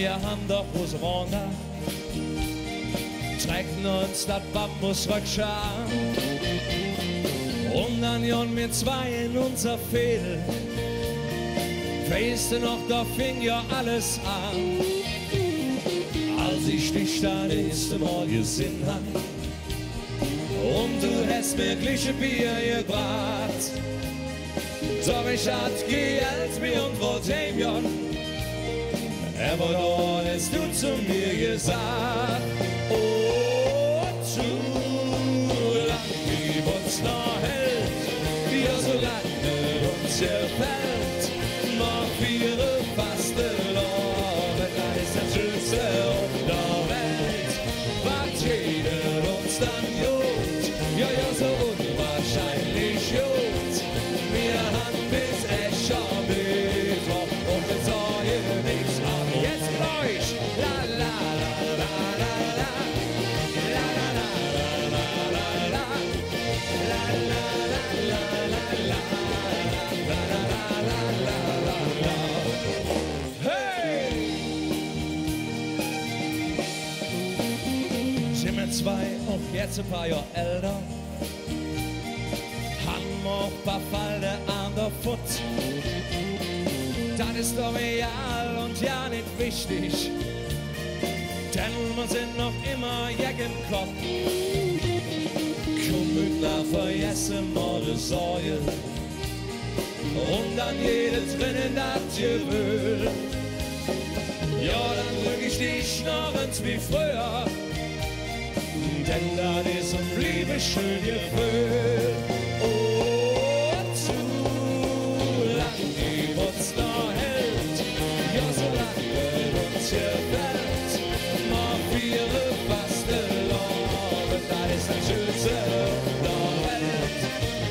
Wir haben doch Rosamunde, trägt uns das Bambusröckchen und dann johren wir zwei in unser Fädel. Weißt du noch, da fing ja alles an, als ich dich das erste Mal gesehen hab und du hast mir gleich ein Bier gebracht. Doch ich hatte Geld mir und wollte heimgehen, aber dann hast du zu mir gesagt, oh, zu lang wie uns noch hält, ja so lange uns gefällt, mach wir fast Love, das ist das Schönste auf der Welt, was jeder uns dann jut, ja so unwahrscheinlich jut, wir haben bis echt schon Mittwoch und wir sagen nichts an. Jetzt mit euch! La la la la la la la la la la la la la la la. Hey! Sind wir zwei auch jetzt ein paar Jahre älter? Haben auch ein paar Falten an der Futt. Das ist doch real und ja nicht wichtig, denn wir sind noch immer Jack im Kopf. Komm mit nach vergessen mal die Sorge und dann jede drinnen das Gefühl. Ja, dann drück ich dich noch ins wie früher, denn das ist ein liebes schön Gefühl. Oh, zu lang die uns noch hält, ja so lange uns gefällt, mach wir fast Love, das ist das Schönste der Welt,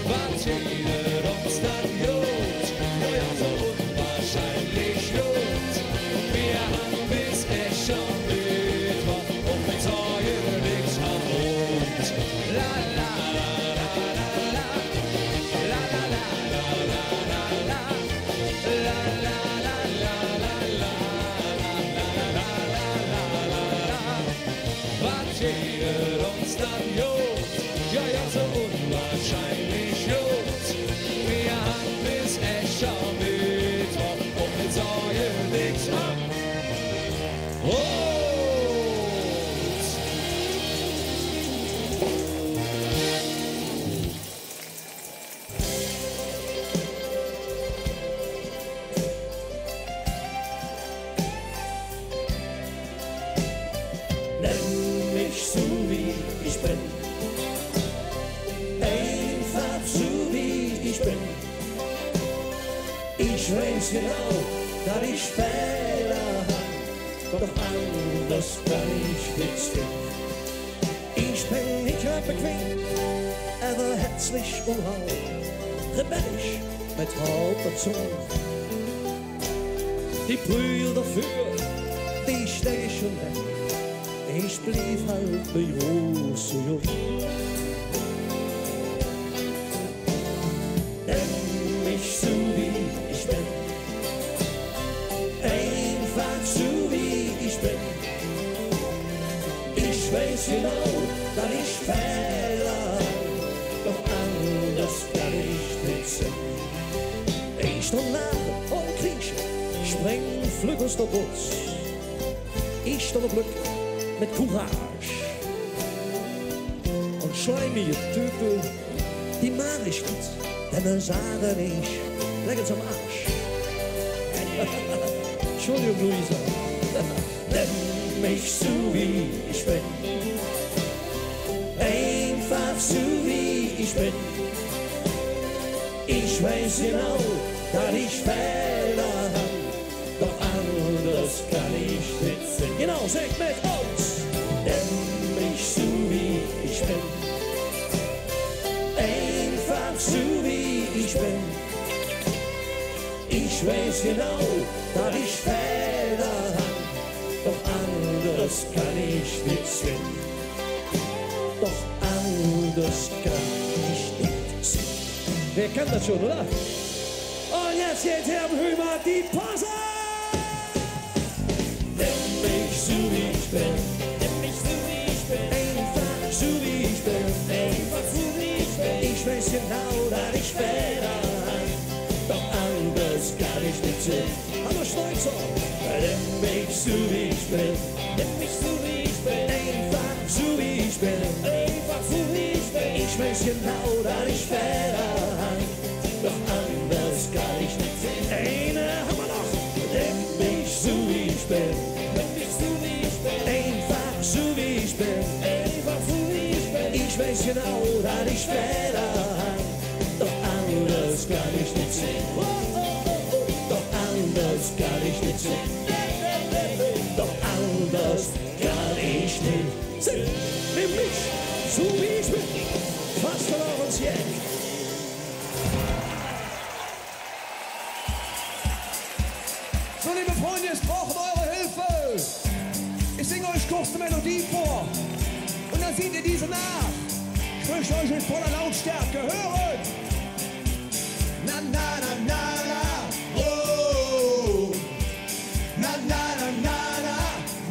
was jeder uns dann jut, ja so unwahrscheinlich jut, wir haben bis echt schon Mittwoch und wir sagen nichts am Mund. La la la la la la la la la la la la la la la. Was jeder uns dann jut, ja so unwahrscheinlich jut, wir haben bis echt schon Mittwoch und wir sagen nichts am Mund. Nenn mich so wie ich bin, einfach so wie ich bin. Ich weiß genau, dass ich Fehler hab, doch anders kann ich nichts finden. Ich bin nicht bequem, aber herzlich und hau, rebellisch mit halber Zunge. Die Brühe dafür, die steh ich schon weg. Ich blieb halt bei so jung. Nenn mich so wie ich bin, einfach so wie ich bin. Ich weiß genau, dass ich Fehler hab, doch anders kann ich nicht sein. Ich steh nach und krieche, spring flügg aus der Bus. Ich steh Glück mit Courage und schlei mir Typen, die mag ich nicht, denn wir sagen nicht, leck zum Arsch. Entschuldigung, Luisa. Nenn mich so wie ich bin, einfach so wie ich bin. Ich weiß genau, dass ich Fehler hab, doch anders kann ich nicht sein. Genau, sag mit uns. Nenn mich so wie ich bin, einfach so wie ich bin. Ich weiß genau, dass ich Fehler hab, doch anders kann ich nicht sein. Doch anders kann ich nicht sein. Wer kann das schon, oder? Und jetzt geht Herr Brümer die Pause! Nenn so wie ich bin. Nimm mich so wie ich bin. Einfach so wie ich bin. Einfach so wie ich bin. Ich weiß genau, dass ich werde. Doch anders kann ich nicht sehen. Hallo Schneuzer. Nimm mich so wie ich bin. Nimm mich so wie ich bin. Einfach so wie ich bin. Einfach so wie ich bin. Ich weiß genau, dass ich werde. Doch anders kann ich nicht sehen. Eine haben wir noch. Nimm mich so wie ich bin. Nimm mich so wie ich bin. Einfach so wie ich bin. Einfach so wie ich bin. Ich weiß genau, dass ich werde. Doch anders kann ich nicht sehen. Doch anders kann ich nicht sehen. Doch anders kann ich nicht sehen. Nimm mich so wie ich bin. Fast verloren uns jetzt. So, liebe Freunde, es braucht eure Hilfe. Ich singe euch kurz eine Melodie vor. Und dann singt ihr diese nach. Ich möchte euch in voller Lautstärke hören. Na, na, na, na, na. Oh. Na, na, na, na, na.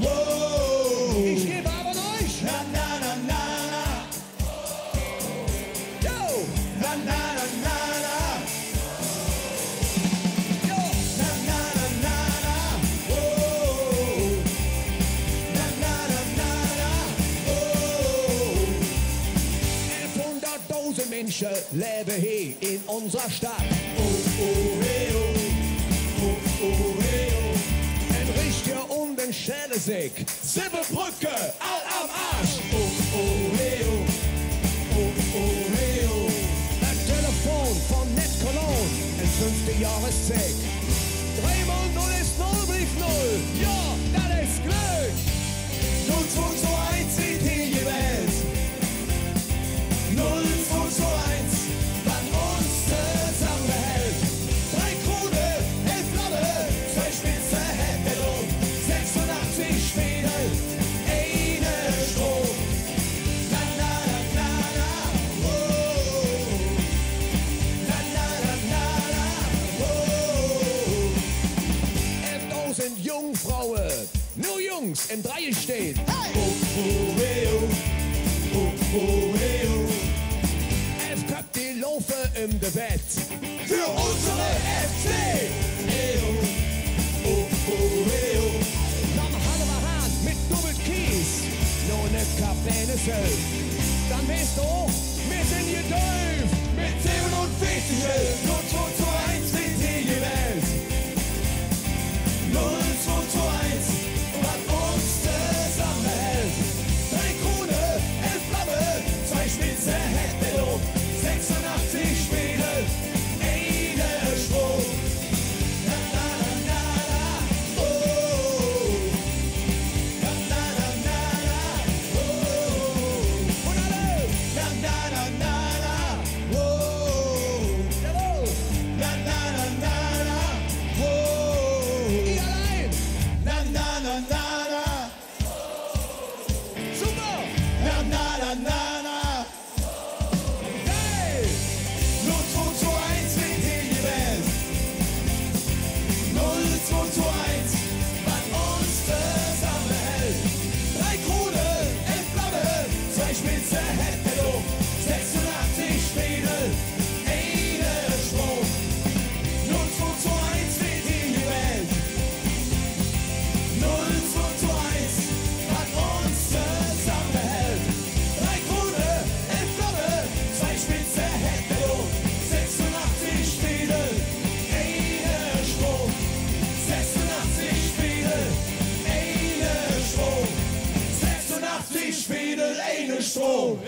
Oh. Ich gebe aber euch. Na, na, na, na, na. Yo. Na, na, na, na, na. Yo. Na, na, na, na, na. Oh. Na, na, na, na, na. Oh. 1100.000 Menschen leben hier in unserer Stadt. Oh, oh, hey, oh. Oh, oh, hey, oh. Ein Richter und ein Schellesig. Silberbrücke, all am Arsch. Oh, oh, hey, oh. Oh, oh, hey, oh. Ein Telefon von Net Cologne. Ein 5. Jahreszeit. 3 mal 0 ist 0, brief 0. Ja, das ist Glück. 0221 sind hier gewählt. 0221, wann uns zusammenhält. 3 Krone, 11 Latte, 2 Spitze Hände drum, 86 Schwedel, eine Strom. Na, na, na, na, na, oh. Na, na, na, na, na, oh. 11.000 Jungfrauen, nur Jungs im Dreieck stehen. Hey! Oh, oh, hey, oh. Oh, oh, hey, oh. 11 Köpfe laufen im Bett. Für unsere FC! Hey, oh. Oh, oh, hey, oh. Dann halten wir Hand mit Doppelkies. Nur ne Kapelle Söld. Dann weißt du, wir sind hier doof. Mit 47 Öl. 0221 sind hier gewählt. 0221, was uns zusammenhält. 3 Krone, 11 Flamme, 2 Spitze Hände um, 86 Spiegel, eine Strom. Na, na, na, na, na, oh. Na, na, na, na, na, oh. Und alle. Na, na, na, na, na, oh. Jawohl. Na, na, na, na, na, oh. Ich allein. Na, na, na, na, na. Super. Na, na, na, na, na. Hey. 0221 sind hier gewählt. 0221, was uns zusammenhält. 3 Krone, 11 Flamme, 2 Spitze Hände um, 86 Spiegel, eine Strom. 0221 wird hier gewählt. 0221, was uns zusammenhält. 3 Krone, 11 Flamme, 2 Spitze Hände um, 86 Spiegel, eine Strom. 86 Spiegel, eine Strom. 86 Spiegel, eine Strom.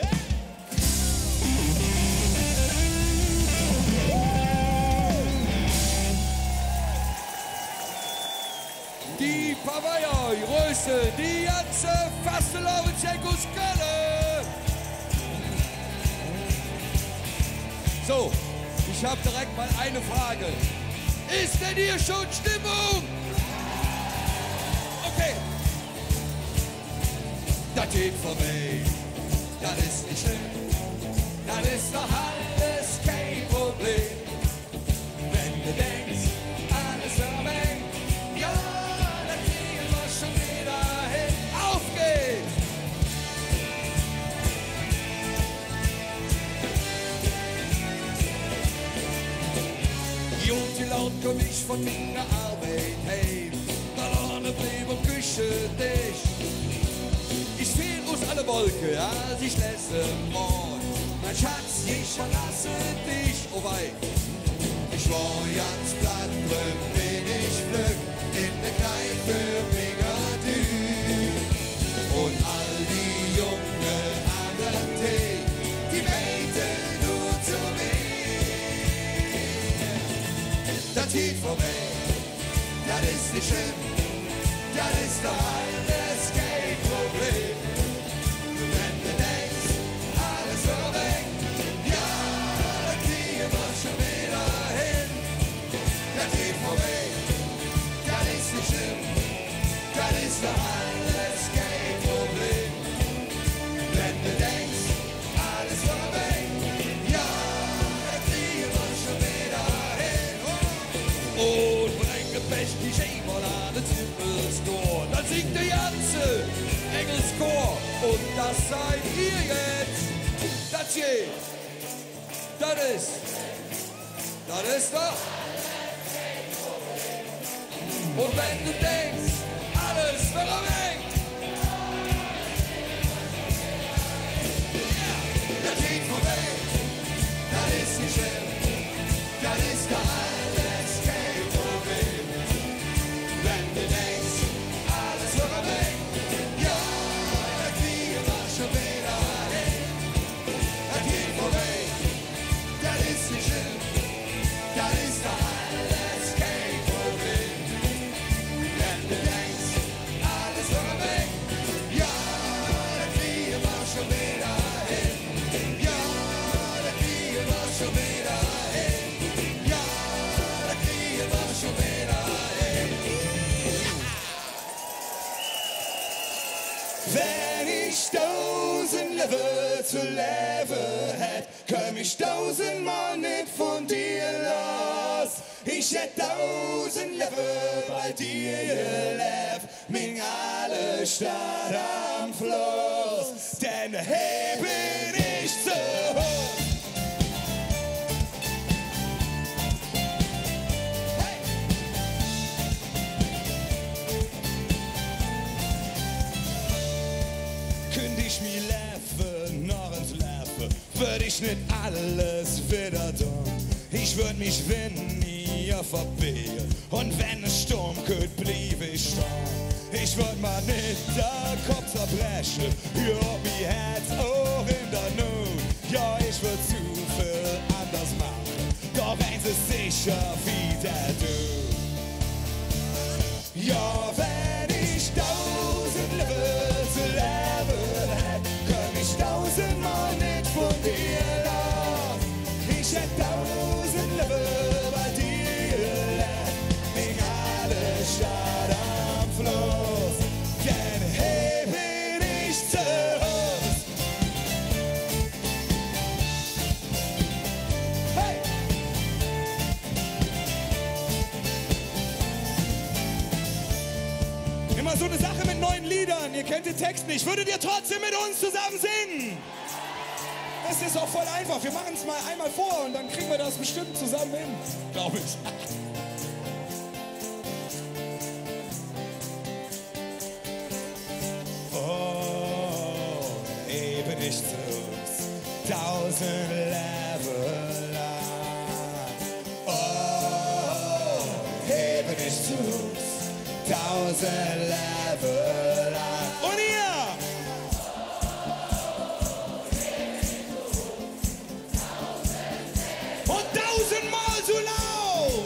Die Pavaya, Größe, die ganze Fastelavitschekos Kölle. So, ich habe direkt mal eine Frage. Ist denn hier schon Stimmung? Okay. Das geht vorbei, das ist nicht schlimm. Das ist doch alles kein Problem. Wenn du denkst, alles am Ende, ja, dann kriegen wir schon wieder hin. Und die laut komm ich von meiner Arbeit heim. Da lange blieb am Küchentisch. Ich fiel aus aller Wolke, als ich lässe Mord. Mein Schatz, ich verlasse dich, oh wei. Ich war ganz platt, bin ich Glück in der Kneipe Migadü. Und all die Jungen an der Tee, die beten nur zu mir. Das geht vorbei, das ist nicht schlimm, das ist doch alles kein Problem. Wenn du denkst, alles wird weg, ja, dann kriegen wir schon wieder hin. Das geht vorbei, das ist nicht schlimm, das ist doch alles kein Problem. Wenn du denkst, alles wird weg, ja, dann kriegen wir schon wieder hin. Und bringe Pech die Schäferlade Zippelstor, dann singt der ganze Engelschor. Und das seid ihr jetzt. Das hier, das ist doch. Und wenn du denkst, alles wird weg, das geht vorbei, das ist nicht schlimm, das ist doch alles kein Problem. Wenn du denkst, alles wird weg, ja, dann kriegen wir schon wieder hin. Das geht vorbei, das ist nicht schlimm, das ist doch alles kein Problem. Wenn du denkst, alles wird weg, ja, dann kriegen wir schon wieder hin. Ja, dann kriegen wir schon wieder hin. Ja, dann kriegen wir schon wieder hin. Wenn ich 1000 Level zu leben hätt, komm ich 1000-mal nicht von dir los. Ich hätt 1000 Level bei dir gelebt, min alle Stadt am Fluss, denn hey bin ich zu hoch. Könnt ich mir leben, noch ins Leben, würd ich nicht alles wieder tun. Ich würd mich wenn nie verbiegen, und wenn es Sturm kommt, blieb ich stehen. Ich würd mal nicht der Kopf zerbrechen, ja, mir Herz auch in der Not. Ja, ich würd zu viel anders machen, doch eins ist sicher wieder du. Ja, wenn ich 1000 Level zu leben hätt, komm ich 1000-mal nicht von dir los. Ich hätt 1000 Level bei dir gelebt, wegen alle Stadt am Fluss, denn hey bin ich zu Hause. Hey! Immer so eine Sache mit neuen Liedern, ihr kennt den Text nicht, würdet ihr trotzdem mit uns zusammen singen? Das ist auch voll einfach, wir machen es mal einmal vor und dann kriegen wir das bestimmt zusammen hin, glaube ich. Oh, eben ich zu 1000 Level lang. Oh, eben ich zu 1000 Level lang. Und ihr? Und 1000-mal so laut!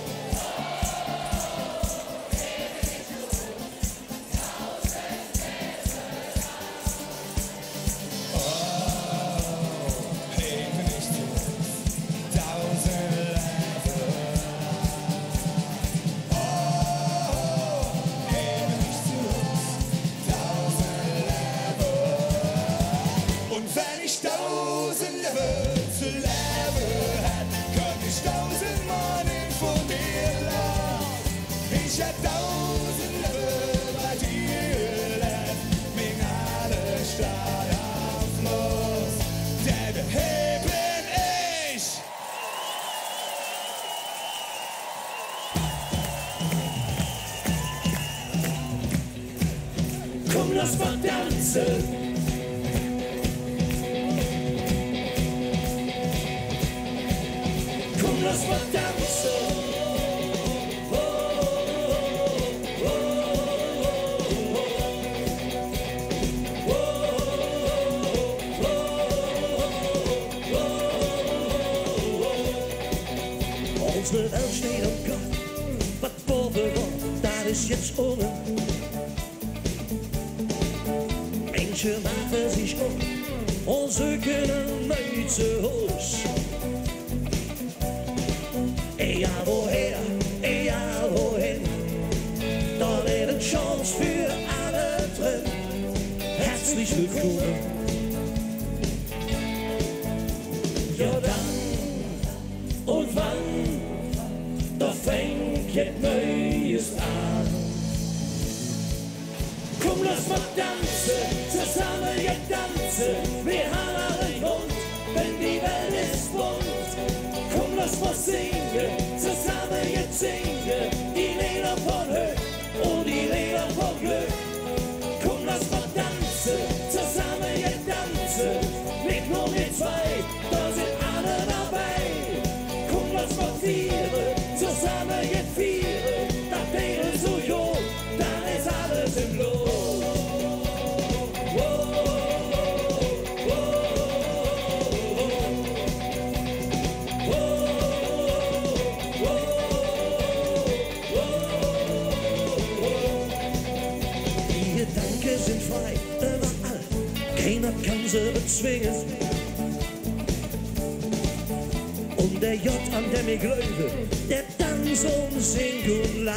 lass mal tanzen. Komm, lass mal tanzen. Unsere Welt steht am Kopf, was vorher war, das ist jetzt ohne. Menschen machen sich um und suchen ein Mäusehaus. Egal woher, egal wohin, da wäre eine Chance für alle drin. Herzlich willkommen. Ja dann und wann, da fängt jetzt Neues an. Komm, lass mal tanzen, zusammen jetzt tanzen. Wir haben alle Grund, wenn die Welt ist bunt. Komm, lass mal singen, zusammen jetzt singen. Die Lieder von Höhe und die Lieder von Glück. Komm, lass mal tanzen, zusammen jetzt tanzen. Nicht nur wir zwei, da sind alle dabei. Komm, lass mal vieren, zusammen jetzt vieren. Das wäre so jung, dann ist alles im Lot. Sind frei, überall, keiner kann sie bezwingen. Und der J, an dem ich glaube, der tanzt und singt und lacht.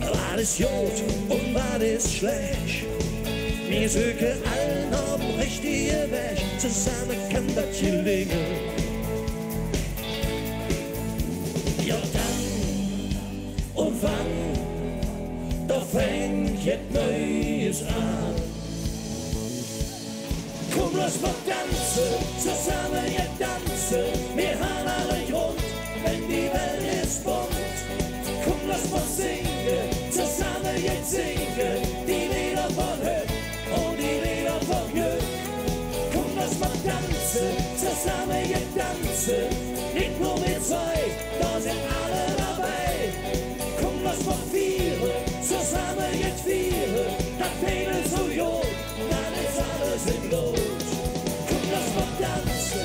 Was ist gut und was ist schlecht? Wir suchen allen auf dem richtigen Weg, zusammen kann das gelingen. Ja dann und wann, da fängt jetzt Neues an. Komm, lass mal tanzen, zusammen jetzt tanzen. Wir haben alle Grund, wenn die Welt ist bunt. Komm, lass mal singen, zusammen jetzt singen. Die Lieder von Höhe und die Lieder von Glück. Komm, lass mal tanzen, zusammen jetzt tanzen. Nicht nur wir zwei, da sind alle dabei. Komm, lass mal vieren, zusammen jetzt vieren, das Pegel so jung, dann ist alles im Lot. Komm, lass mal tanzen.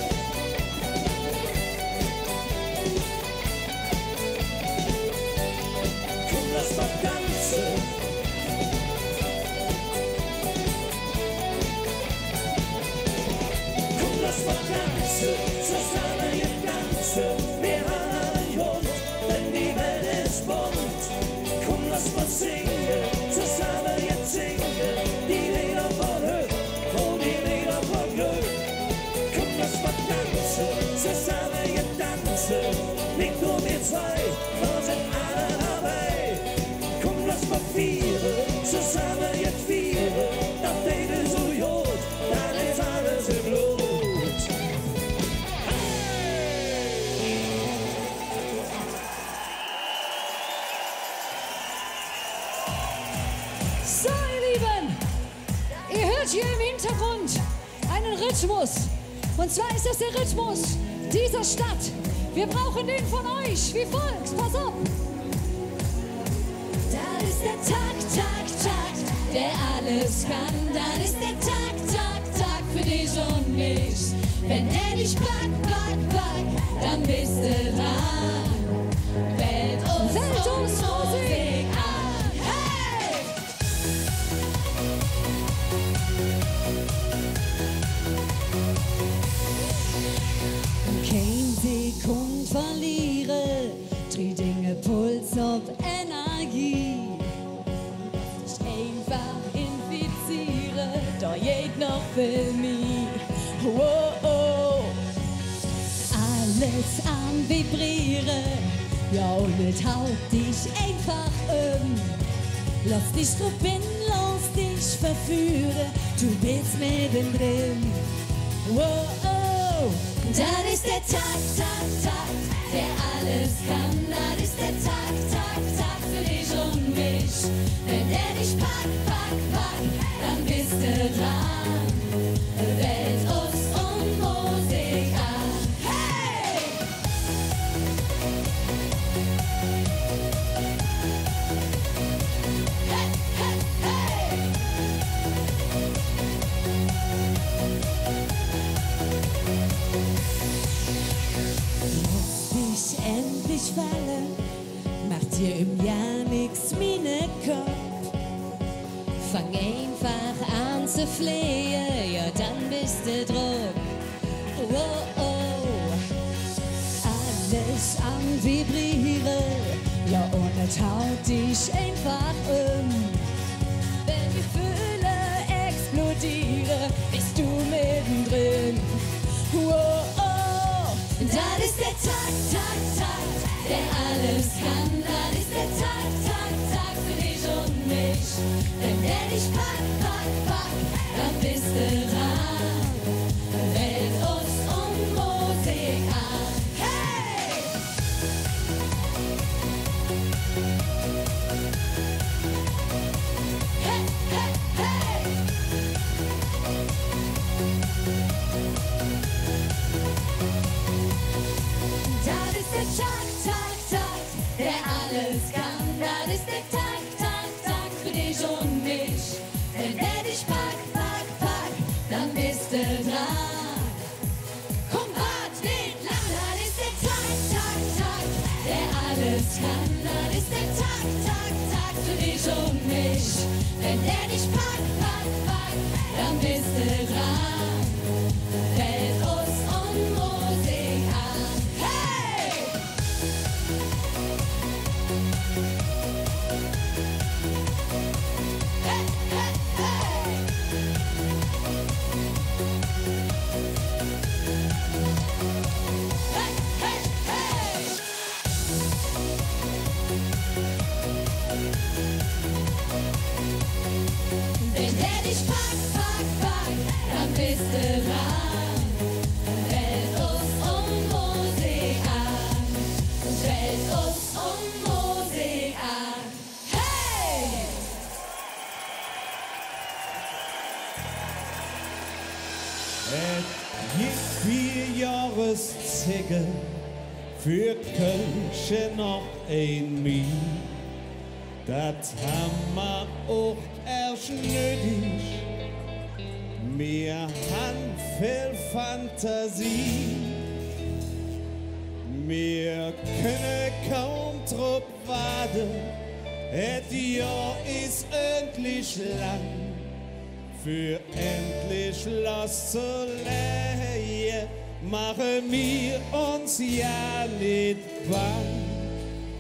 Komm, lass mal tanzen. Komm, lass mal tanzen, zusammen jetzt tanzen. Wir haben einen Grund, denn die Welt ist bunt. Komm, lass mal singen, zusammen jetzt singen. Die Lieder von Höhe und die Lieder von Glück. Komm, lass mal tanzen, zusammen jetzt tanzen. Nicht nur wir zwei, da sind alle dabei. Komm, lass mal vieren, zusammen jetzt vieren. Das Ding ist so gut, dann ist alles im Blut. So, ihr Lieben, ihr hört hier im Hintergrund einen Rhythmus. Und zwar ist das der Rhythmus dieser Stadt. Wir brauchen den von euch wie folgt. Pass auf. Das ist der Takt, Takt, Takt, der alles kann. Das ist der Takt, Takt, Takt für dich und mich. Wenn der dich packt, packt, packt, dann bist du dran. Wählt uns Musik an. Hey! Kein Sekund verliere, dreh Dinge Puls auf Energie. Ich einfach infiziere, da geht noch für mich. Oh, oh. Alles am Vibrieren, ja und es haut dich einfach Lass dich drauf hin, lass dich verführen, du bist mittendrin. Oh, oh. Das ist der Takt, Takt, Takt, der alles kann. Das ist der Takt, Takt, Takt für dich und mich. beste dran. Welt, uns und Musik an. Hey! Hey, hey, hey! Lass dich endlich fallen, macht dir im Jahr nix meine Kopf. Fang einfach an zu flehen, ja dann bist du drauf. Oh, oh. Alles am Vibrieren, ja und es haut dich einfach Wenn die Gefühle explodieren, bist du mittendrin. Oh, oh. Das ist der Tag, Tag, Tag, der alles kann. Das ist der Tag, Tag, Tag für dich und mich. Wenn der dich packt, packt, packt, dann bist du dran. Welt, uns und Musik an. Hey! Hey, hey, hey! Das ist der Tag, Tag, Tag, der alles kann. Das ist der Tag, Tag, Tag für dich und mich. Wenn der dich packt, packt, packt, dann bist du dran. Komm, wart nicht lang, das ist der Tag, Tag, Tag, der alles kann. Das ist der Tag, Tag, Tag für dich und mich. Wenn der dich packt, packt, packt, dann bist du dran. Welt, uns und Musik an. Hey! Hey, hey, hey! Hey, hey, hey! Wenn der dich packt, packt, packt, dann bist du dran. Welt, uns und Musik an. Welt, uns und Musik an. Hey! Gibt 4 Jahreszüge für Kölsche noch ein Mie. Das haben wir auch erst nötig. Wir haben viel Fantasie. Wir können kaum drauf warten. Das Jahr ist endlich lang. Für endlich loszulegen, machen wir uns ja nicht bang.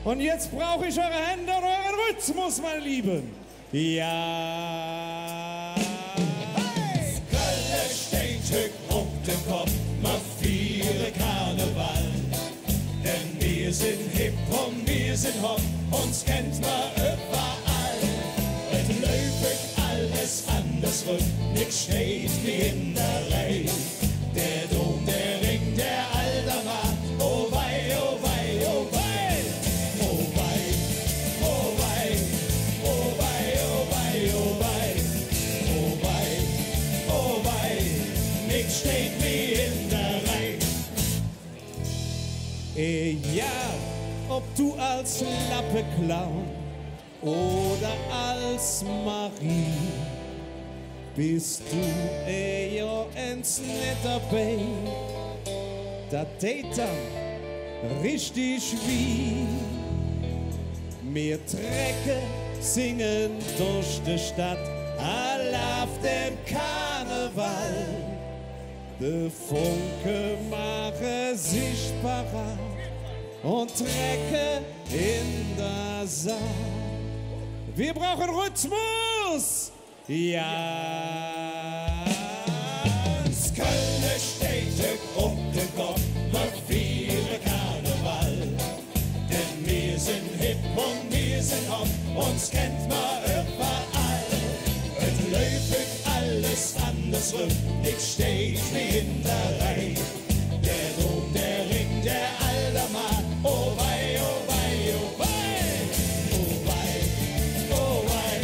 Und jetzt brauche ich eure Hände und euren Rhythmus, meine Lieben. Ja. Hey! Köln steht hoch auf dem Kopf, macht viele Karneval. Denn wir sind hip und wir sind hopp, uns kennt man überall. Es läuft alles andersrum, nix steht wie in der Reihe. Der Dom, der Ring, der Aldermann, oh wei, oh wei, oh wei. Oh wei, oh wei, oh wei, oh wei, oh wei. Oh wei, oh wei, nix steht wie in der Reihe. Ja, ob du als Lappeclown oder als Marie, bist du ja ins nicht dabei. Da tät dann richtig wie. Wir Trecke singen durch die Stadt, all auf dem Karneval. De Funke mache sich parat und Trecke in der Saal. Wir brauchen Rhythmus! Ja! Das Köln steht auf dem Kopf, macht viele Karneval. Denn wir sind hip und wir sind hopp, uns kennt man überall. Es läuft alles andersrum, nix steht wie in der Reihe. Der Dom, der Ring, der Aldermann, oh wei, oh wei, oh wei. Oh wei, oh wei,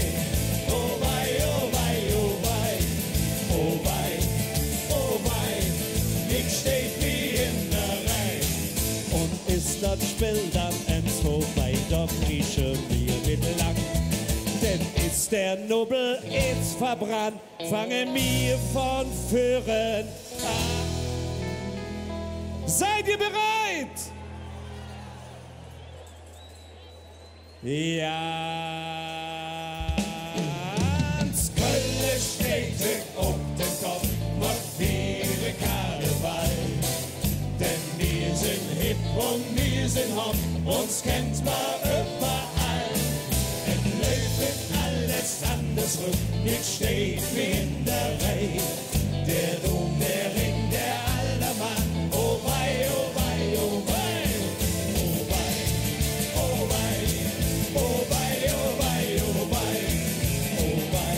oh wei, oh wei, oh wei. das spielt am Ems vorbei, doch rieche mir mit lang. Denn ist der Nobel jetzt verbrannt, fange mir von Führen an. Seid ihr bereit? Ja. Ans Köln steht auf den Kopf, macht viele Karneval. Denn wir sind hip und wir sind hopp, uns kennt man überall. Es läuft alles andersrum, jetzt steht wie in der Reihe. Der Dom, der Ring, der Aldermann, oh wei, oh wei, oh wei, oh wei, oh wei, oh wei, oh wei, oh wei, oh wei,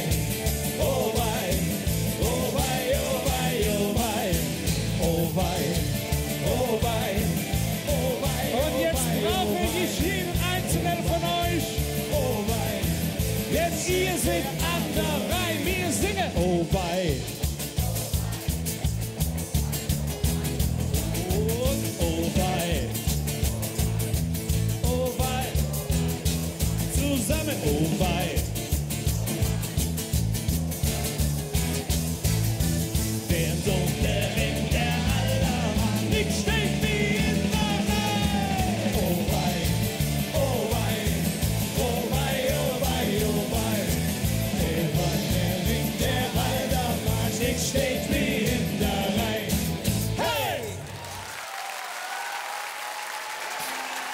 oh wei, oh wei, oh wei, oh wei, oh wei, oh wei, oh wei. Und jetzt brauche ich jeden einzelnen von euch. Oh wei, Denn ihr seid an der Reihe, wir singen. Oh wei. Und oh wei. Oh wei. Zusammen. Oh wei. Der Dom, der Ring, der Allermann, ich steht wie in der Reihe. oh wei, oh wei, oh wei, oh wei, oh wei. Der Mann, der Ring, der Aldermann, ich steht wie in der Reihe. Hey!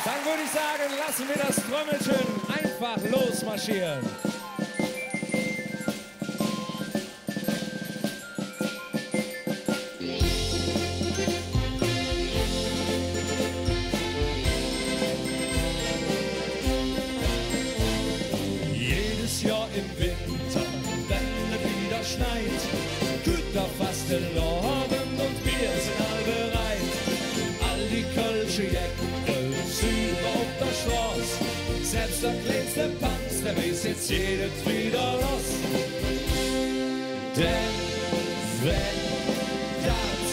Dann würde ich sagen, lassen wir das Trommelchen einfach losmarschieren. Jedes Jahr im Winter, wenn es wieder schneit, Güter fast den Lorben und wir sind all bereit. All die Kölsche Jäckel, Süber auf der Schloss, selbst der kleinste Panz, der weiß jetzt jedes wieder los. Denn wenn das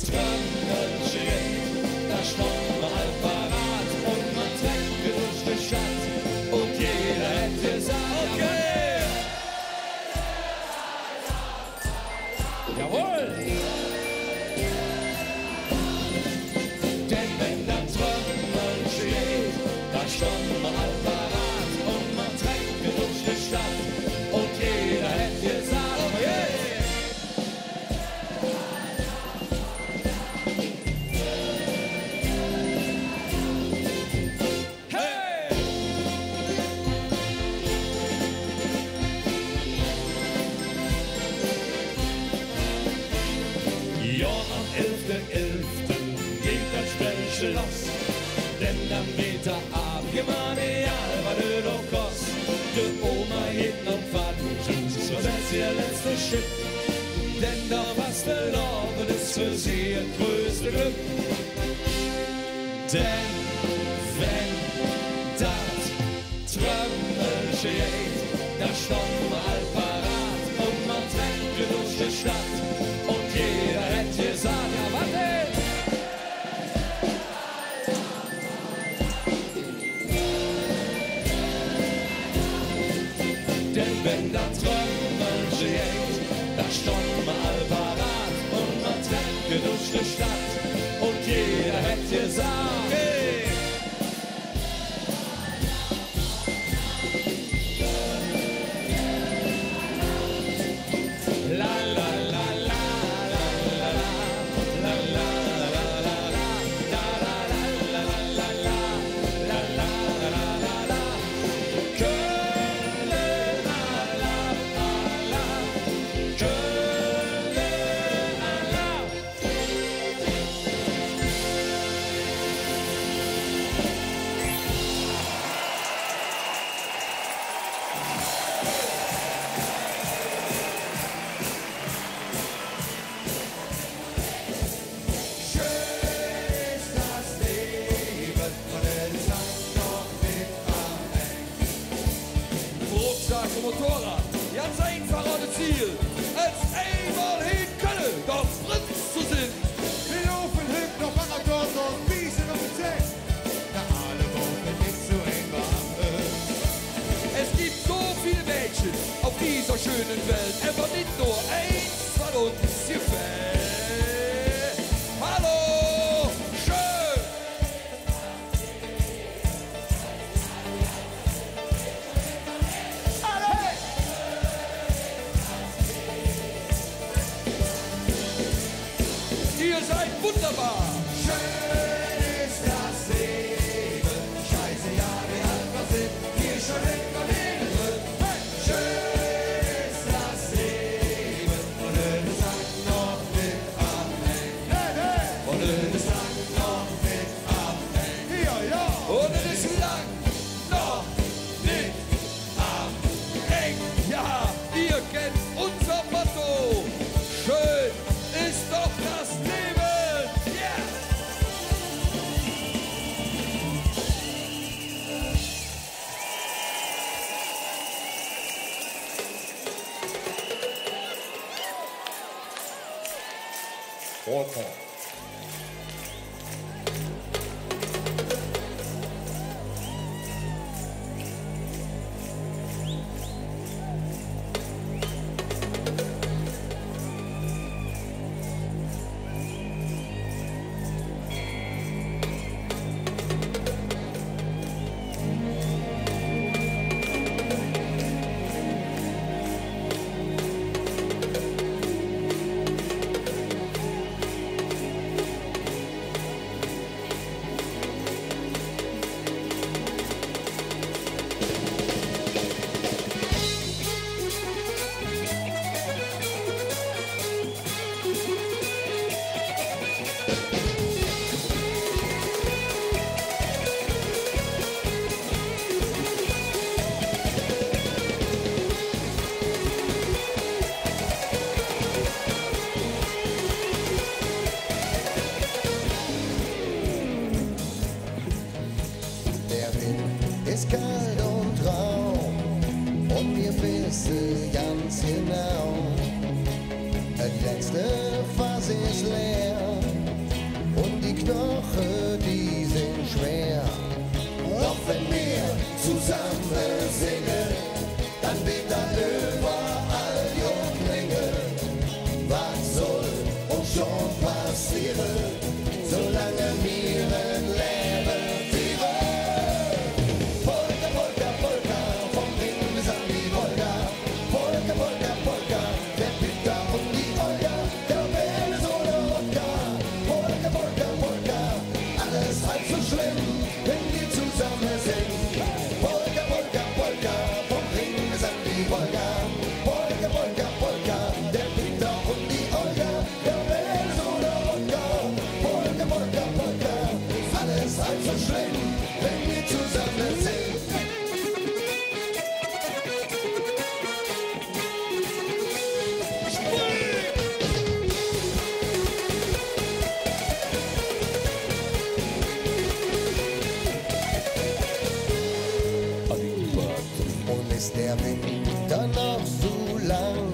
Trommelchen geht, da steht man all parat und man trägt durch die Stadt und jeder hätte gesagt, okay! Jawohl! Denn wenn das Trommelchen geht, da steht man all parat und man trägt durch die Stadt und jeder hätte gesagt, okay! Hey! Ja, am 11.11. geht das Spellchen los, denn dann geht der Abend, egal was es auch kostet. Die Oma geht noch warten, so setzt ihr letzte Stück, denn da was der Love, das ist für sie das größte Glück. Denn wenn das Trommelchen geht, da steht man all parat und man trägt durch die Stadt und jeder hätte gesagt, ja warte! Denn wenn das Trommelchen geht, da steht man all parat und man trägt durch die Stadt und jeder hätte gesagt, hey! La la la la la la la la la la la la la la la la la. Köln, alla, alla, Köln, alla. Motorrad, ganz einfach an das Ziel. Als einmal hin können, doch Fritz zu sind. Wir laufen hin noch Marathon und wiesen auf den Text. schönen Welt einfach nicht nur eins von uns gefällt. Hallo, schön! Alle! Ihr seid wunderbar! Schön ist das Leben, scheiße, ja, wie alt wir sind, wir schon länger leben. Hey! Schön ist das Leben, und es sagt noch mit Amen. Hey, hey! Und es sagt noch mit Amen. Ja, ja! Und es ist lang noch nicht am Ende. Ja, ihr kennt unser Motto. Schön ist doch das Leben. Yeah. Der Wind ist kalt und rau und wir wissen ganz genau, die letzte Phase ist leer und die Knochen, die sind schwer. Doch wenn wir zusammen singen, dann wird dann überall Junglinge. Was soll uns schon passieren, solange wir ein Leben führen? Polka, Polka, Polka, vom Ring bis an die Wolga. Polka, Polka, Polka, der Peter und die Olga. Der Welles oder Wodka. Polka, Polka, Polka, alles halb so schlimm, wenn wir zusammen sind. Polka, Polka, Polka, vom Ring bis an die Wolga. Polka, Polka, Polka, der Peter und die Olga. Der Welles oder Wodka. Polka, Polka, Polka, alles halb so schlimm, wenn wir zusammen sind. Und ist der Winter noch so lang,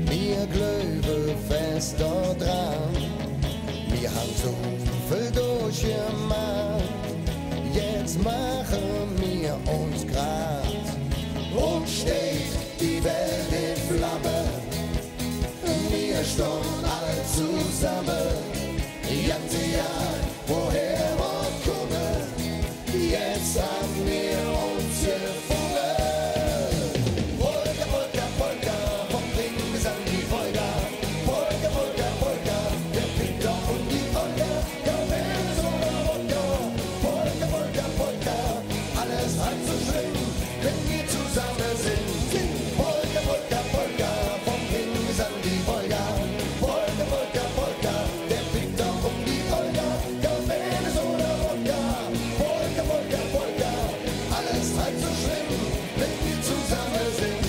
wir glöwe fest dort dran. Wir haben so viel durchgemacht, jetzt machen wir uns grad. Und steht die Welt in Flamme, wir stehen alle zusammen. Ganze Jahr, woher wir kommen, jetzt haben wir uns gefunden. Polka, Polka, Polka, vom Ring bis an die Wolga. Polka, Polka, Polka, der Peter und die Olga. Der Welles oder Wodka. Polka, Polka, Polka, alles halb so schlimm, wenn wir zusammen sind. Polka, Polka, Polka, vom Ring bis an die Wolga. Polka, Polka, Polka, der Peter und die Olga. Der Welles oder Wodka. Polka, Polka, Polka, alles halb so schlimm, wenn wir zusammen sind.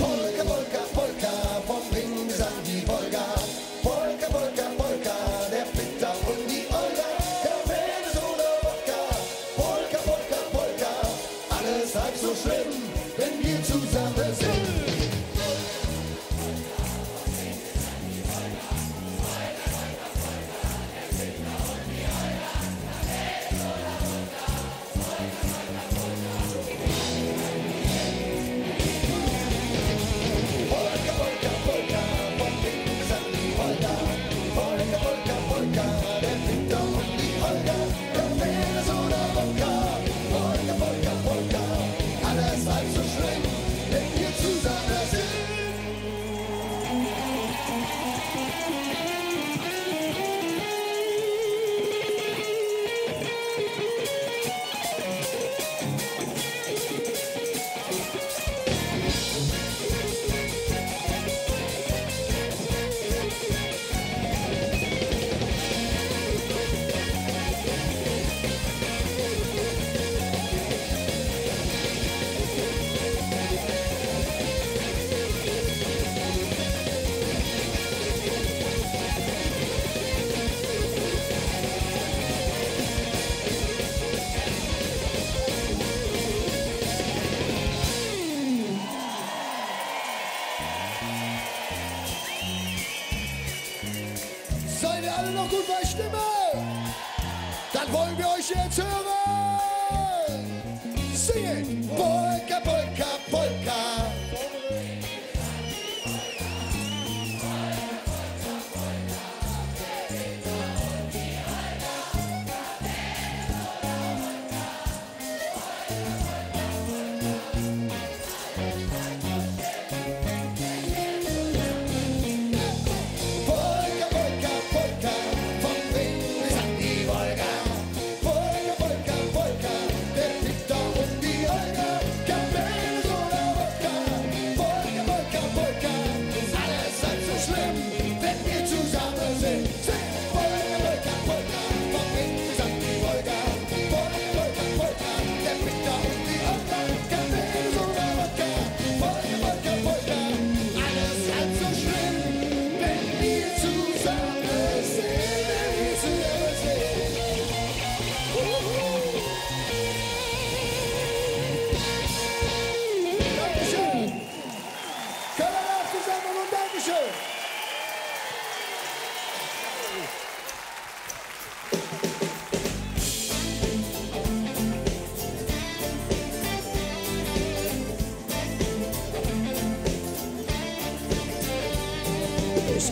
Polka, Polka, Polka, vom Ring bis an die Wolga. Polka, Polka, Polka, der Peter und die Olga. Der Welles oder Wodka. Polka, Polka, Polka, alles halb so schlimm, wenn wir zusammen sind. mich jetzt hören. Singen. Polka, Polka, Polka.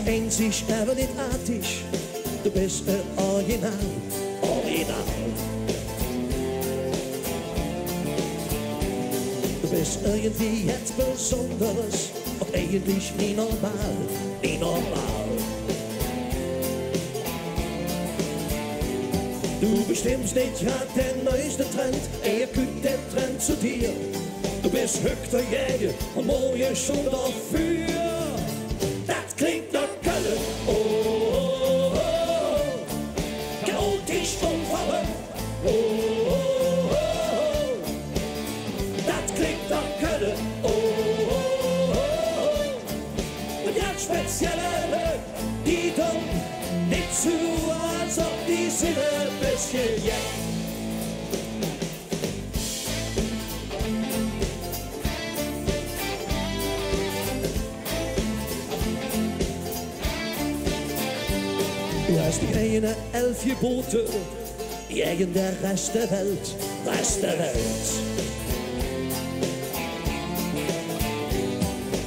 Einzig, aber nicht artig, du bist original, original. Du bist irgendwie jetzt Besonderes, und eigentlich nie normal, nie normal. Du bestimmst nicht grad den neuesten Trend, eher kühlt der Trend zu dir. Du bist höchster Jäger und morgen schon dafür. Das klingt nach Köln, oh, oh, oh. Chaotisch und verrückt, oh, oh, oh. Das klingt nach Köln, oh, oh, oh. Und ganz spezielle, die tun nicht zu, als ob die Sinne ein bisschen jagt. Du hast die eigene 11 Gebote, die eigen der Rest der Welt, Rest der Welt.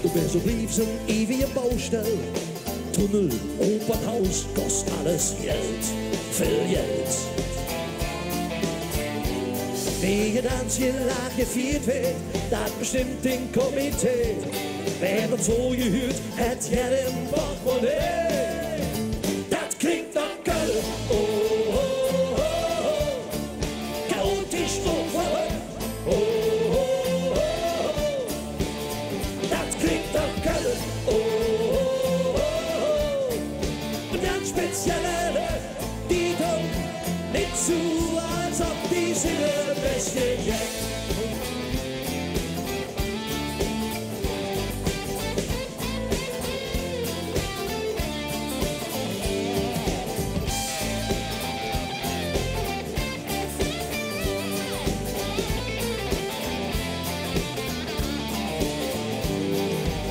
Du bist auf liebst ein ewiger Baustell, Tunnel, Opernhaus, kostet alles Geld, viel Geld. Wie ganz Lach gefeiert wird, das bestimmt den Komitee. Wer noch so gehört, hat ja den Portemonnaie. Klingt nach Köln, oh, oh, oh, oh. Chaotisch und verrückt, oh, oh, oh. Das klingt nach Köln, oh, oh, oh. Und ganz spezielle, die tun nicht zu, als ob die Sinne ein bisschen jagt.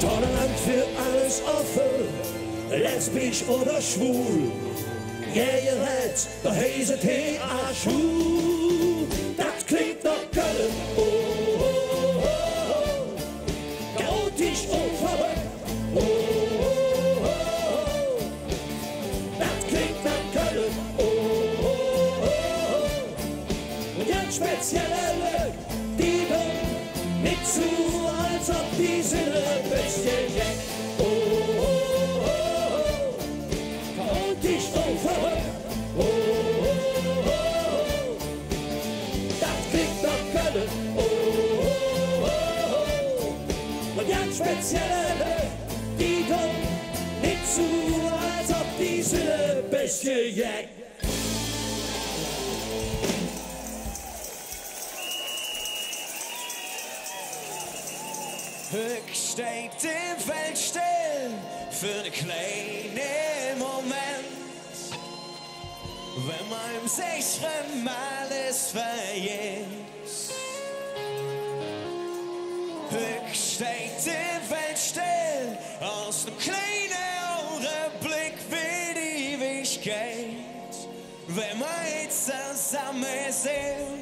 Tolerant für alles offen, lesbisch oder schwul. Jeder hat der Häse Tee a Schuh. Das klingt nach Köln, oh, oh, oh. Chaotisch und verrückt, oh, oh, oh. Das klingt nach Köln, oh, oh, oh. Und ganz spezielle, die tun nicht zu, als ob die Sinne ein bisschen jagt. Oh, oh, oh, oh. Chaotisch und verrückt. Oh, oh, oh. Das klingt nach Köln. Oh, oh, oh. Und ganz spezielle, die tun nicht zu, als ob die Sinne ein bisschen jagt. Höck steht im Feld still für einen kleinen Moment. Wenn man im 6. Mal es vergisst. Höck steht im Feld still aus einem kleinen Augenblick für die Ewigkeit. Wenn man jetzt zusammen sehen.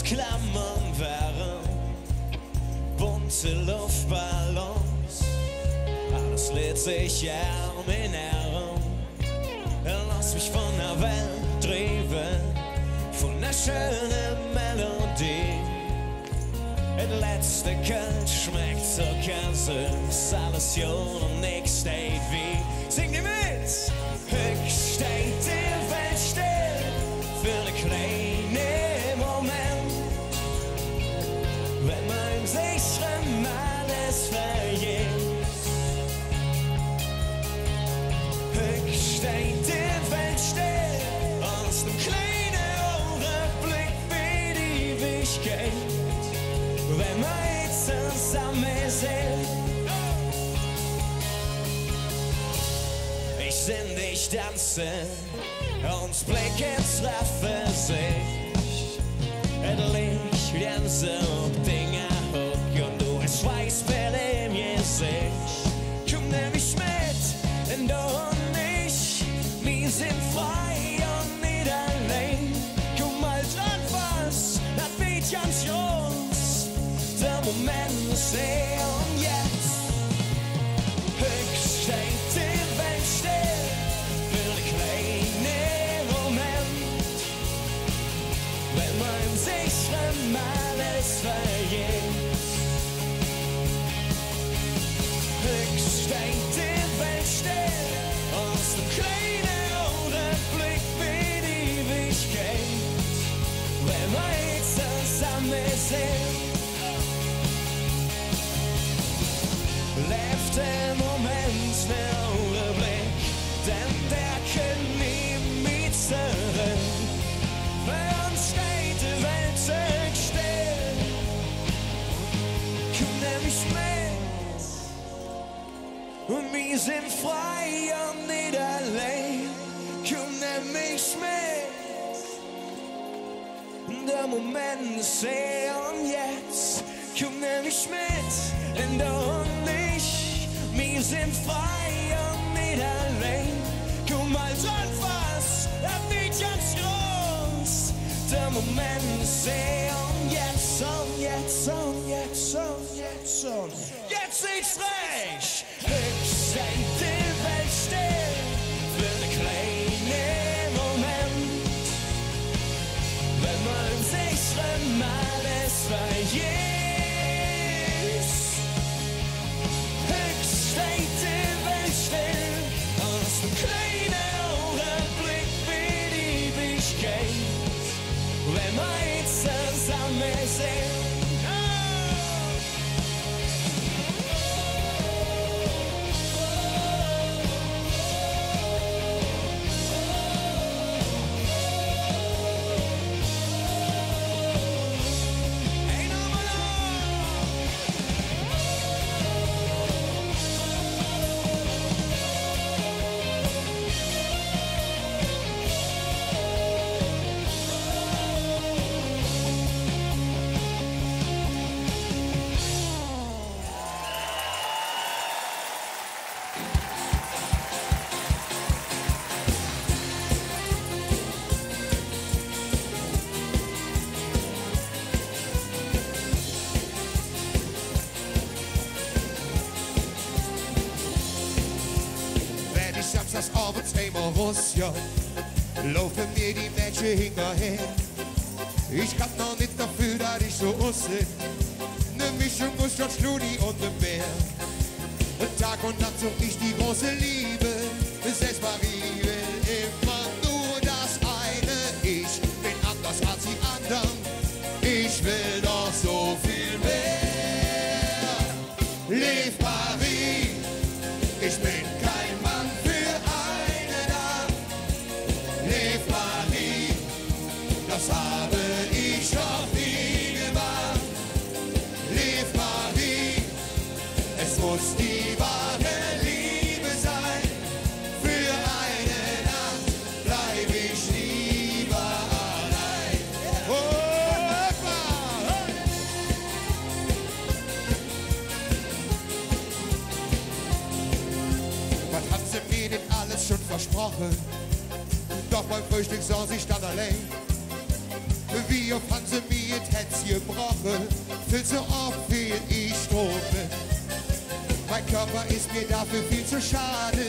Klammern wären bunte Luftballons, alles lädt sich Arm in Arm. Lass mich von der Welt treiben, von einer schönen Melodie. Das letzte Kölsch schmeckt so süß, alles jung und nix steht wie. Sing die mit! Höchst steht die Welt still für eine kleine Moment, wenn man sich alles vergisst. Höchst steht die Welt still, aus dem kleinen Augenblick wie die Ewigkeit, wenn wir zusammen sind. Ich seh dich tanzen, uns Blicke treffen sich. Das Licht glänzt auf Dinge hoch und du hast Schweißbälle im Gesicht. Komm, nimm mich mit, denn du und ich, wir sind frei und nicht allein. Komm mal dran fast, das Beat ganz uns, der Moment ist hier und jetzt. Höchst steht die Welt still für einen kleinen Moment, wenn man sich alles vergisst. Höchst steht die Welt still, aus dem kleinen Augenblick wie die Ewigkeit, wenn wir zusammen sind. Lebt der Moment der Augenblick, denn der kann nie mehr zurück. Für uns steht die Welt still. Komm, nimm mich mit, und wir sind frei und nicht allein. Komm, nimm mich mit, der Moment ist hier und jetzt. Komm, nimm mich mit, denn du und ich, wir sind frei und nicht allein. Komm mal dran fast, das Beat ganz groß. Der Moment ist hier und jetzt, und jetzt, und jetzt, und jetzt, und jetzt ist recht. Höchst steht die Welt still für einen kleinen Moment, wenn man sich alles vergisst. Höchst steht die Welt still, aus dem kleinen Augenblick wie die Ewigkeit, wenn wir zusammen sind. Abends einmal raus, ja, laufen mir die Menschen hinterher. Ich kann noch nicht dafür, dass ich so aussehe. Ne Mischung aus George Clooney und dem Meer. Und Tag und Nacht such ich die große Liebe. Selbst Marie will immer nur das eine. Ich bin anders als die anderen. Ich will noch so viel mehr. Lev Marie, ich bin kein Mann für kochen. Doch beim Frühstück saß ich dann allein. Wie oft haben sie mir das Herz gebrochen, viel zu oft fehl ich Strophe. Mein Körper ist mir dafür viel zu schade.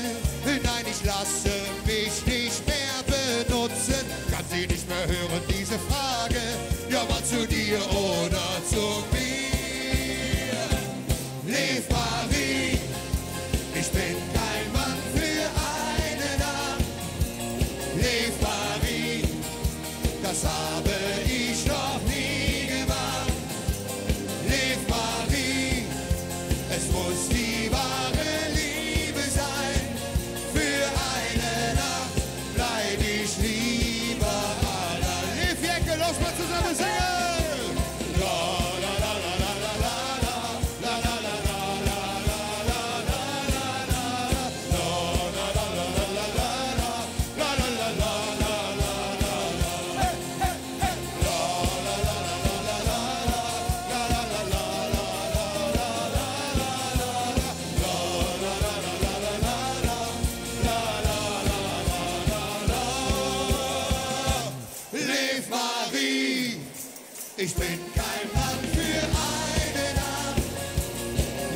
Nein, ich lasse mich nicht mehr benutzen. Kann sie nicht mehr hören, diese Frage. Ja, mal zu dir oder zu mir. Liv Marie, ich bin kein Mann für eine Nacht. Liv Marie, das habe ich noch nie gemacht. Liv Marie, es muss die wahre Liebe sein. Für eine Nacht bleib ich lieber allein. Liv Jecke, los mal zusammen singen! Ich bin kein Mann für eine Nacht.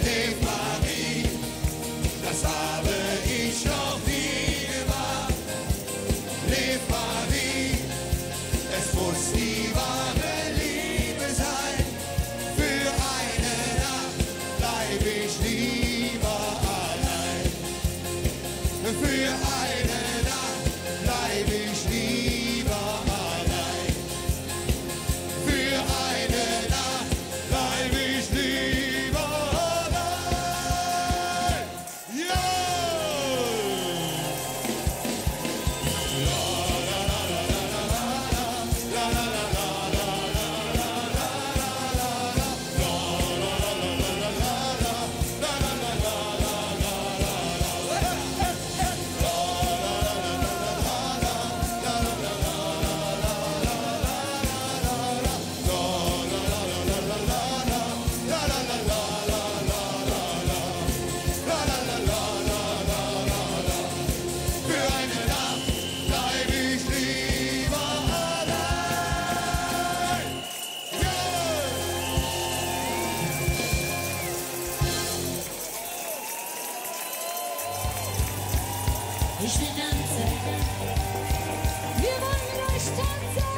Liv Marie, das habe ich noch nie gemacht. Liv Marie, es muss die wahre Liebe sein. Für eine Nacht bleib ich lieber allein. Für eine Nacht bleib ich lieber allein. Für eine Nacht bleib ich lieber allein. Ja! Für eine Nacht bleib ich lieber allein. Ja! Ich will tanzen. Wir wollen mit euch tanzen.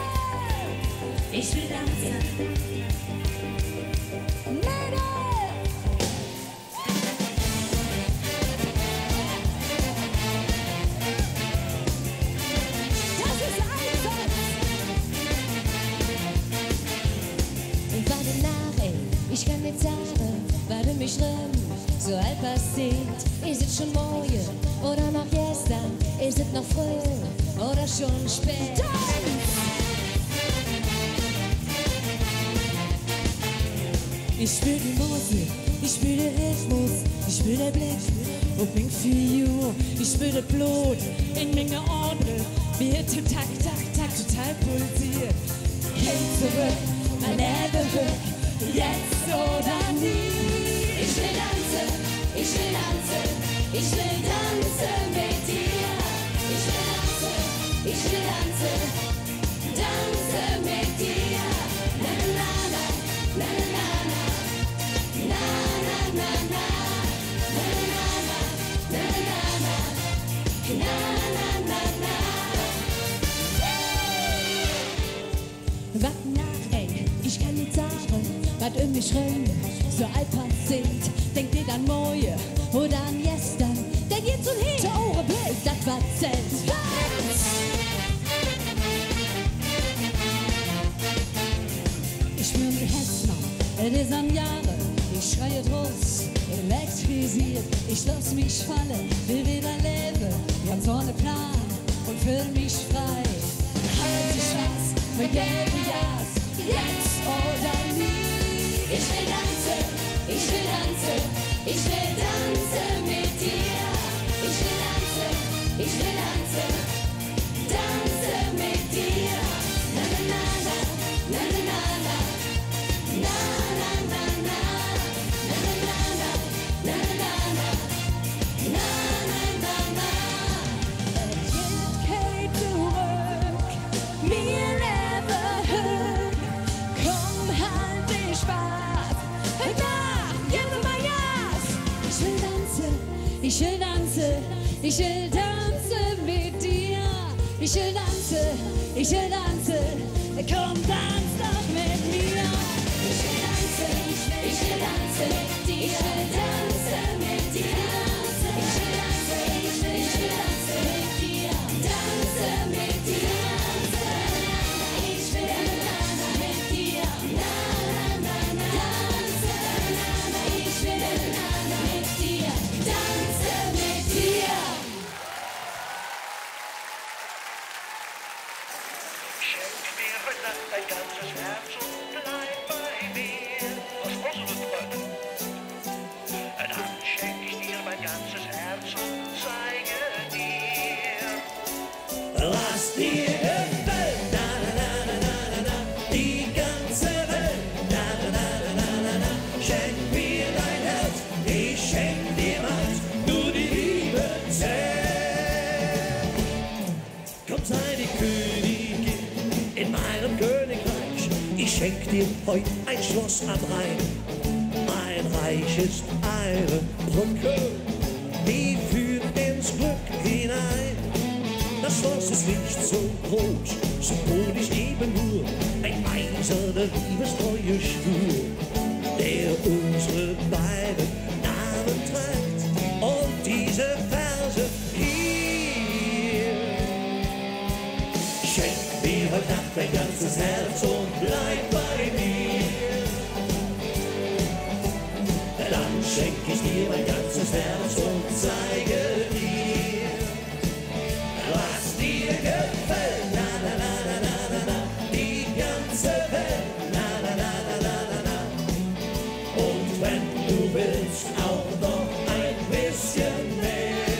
Ich will tanzen. Mädel! Das ist Einsatz. Und warte nach, ey, ich kann nicht sagen, warte mich rum, so alt passiert, ist es schon morgen oder noch gestern, ist es noch früh oder schon spät. Ich spür die Musik, ich spür den Rhythmus, ich spür den Blick, open for you. Ich spür das Blut in meine Ordnung, wie es im Takt, Takt, Takt total pulsiert. Hey, zurück, mein Leben wird jetzt oder nie. Ich will tanzen, ich will tanzen, ich will tanzen mit dir. Ich will tanzen, ich will tanzen, tanzen mit dir. Na na na na, na na na na, na na na na, na na na, na na na. Wart nach, ey, ich kann nicht sagen, was um mich rum so alt passiert. Denkt ihr an morgen oder an gestern? Denkt ihr zum Hin, zu eurem Bild, das war zählt. Ich spür mich Herz noch, es ist an Jahre. Ich schreie draus, elektrisiert. Ich lass mich fallen, will wieder leben, ganz ohne Plan und fühl mich frei. Halt die Chance, vergebe Jas, jetzt oder nie. Ich will tanzen, ich will tanzen, ich will tanzen mit dir. Ich will tanzen, ich will tanzen, tanzen mit dir. Na na na na, na na na na, na na na na, na na na na, na na na na, na na na na. ich will tanzen mit dir. Ich will tanzen, komm, tanz doch mit mir. Ich will tanzen mit dir. Ich will tanzen mit dir. Ich will tanzen mit dir. Tanze mit dir. Ich will mit dir. Tanze, ich will mit dir. Tanze mit dir. Schenk mir heute Nacht dein ganzes Herz und bleib bei mir. Was kostet es heute? Dann schenk ich dir mein ganzes Herz und zeige dir. Was dir gefällt, na na na na na na na, die ganze Welt, na na na na na na na. Schenk mir dein Herz, ich schenk dir meins, nur die Liebe zählt. Komm, sei die Königin in meinem Königreich. Ich schenk dir heut ein Schloss am Rhein. Mein Reich ist eine Brücke, die führt ins Glück hinein. Das Schloss ist nicht so groß, so wohn ich eben nur, ein eiserner liebestreue Schwur, der unsere beiden Namen trägt. Und diese Verse hier. Schenk mir heute Nacht dein ganzes Herz und bleib bei mir. Dann schenk ich dir mein ganzes Herz und zeige dir, was dir gefällt, na na na na na na na, die ganze Welt, na na na na na na na. Und wenn du willst, auch noch ein bisschen mehr.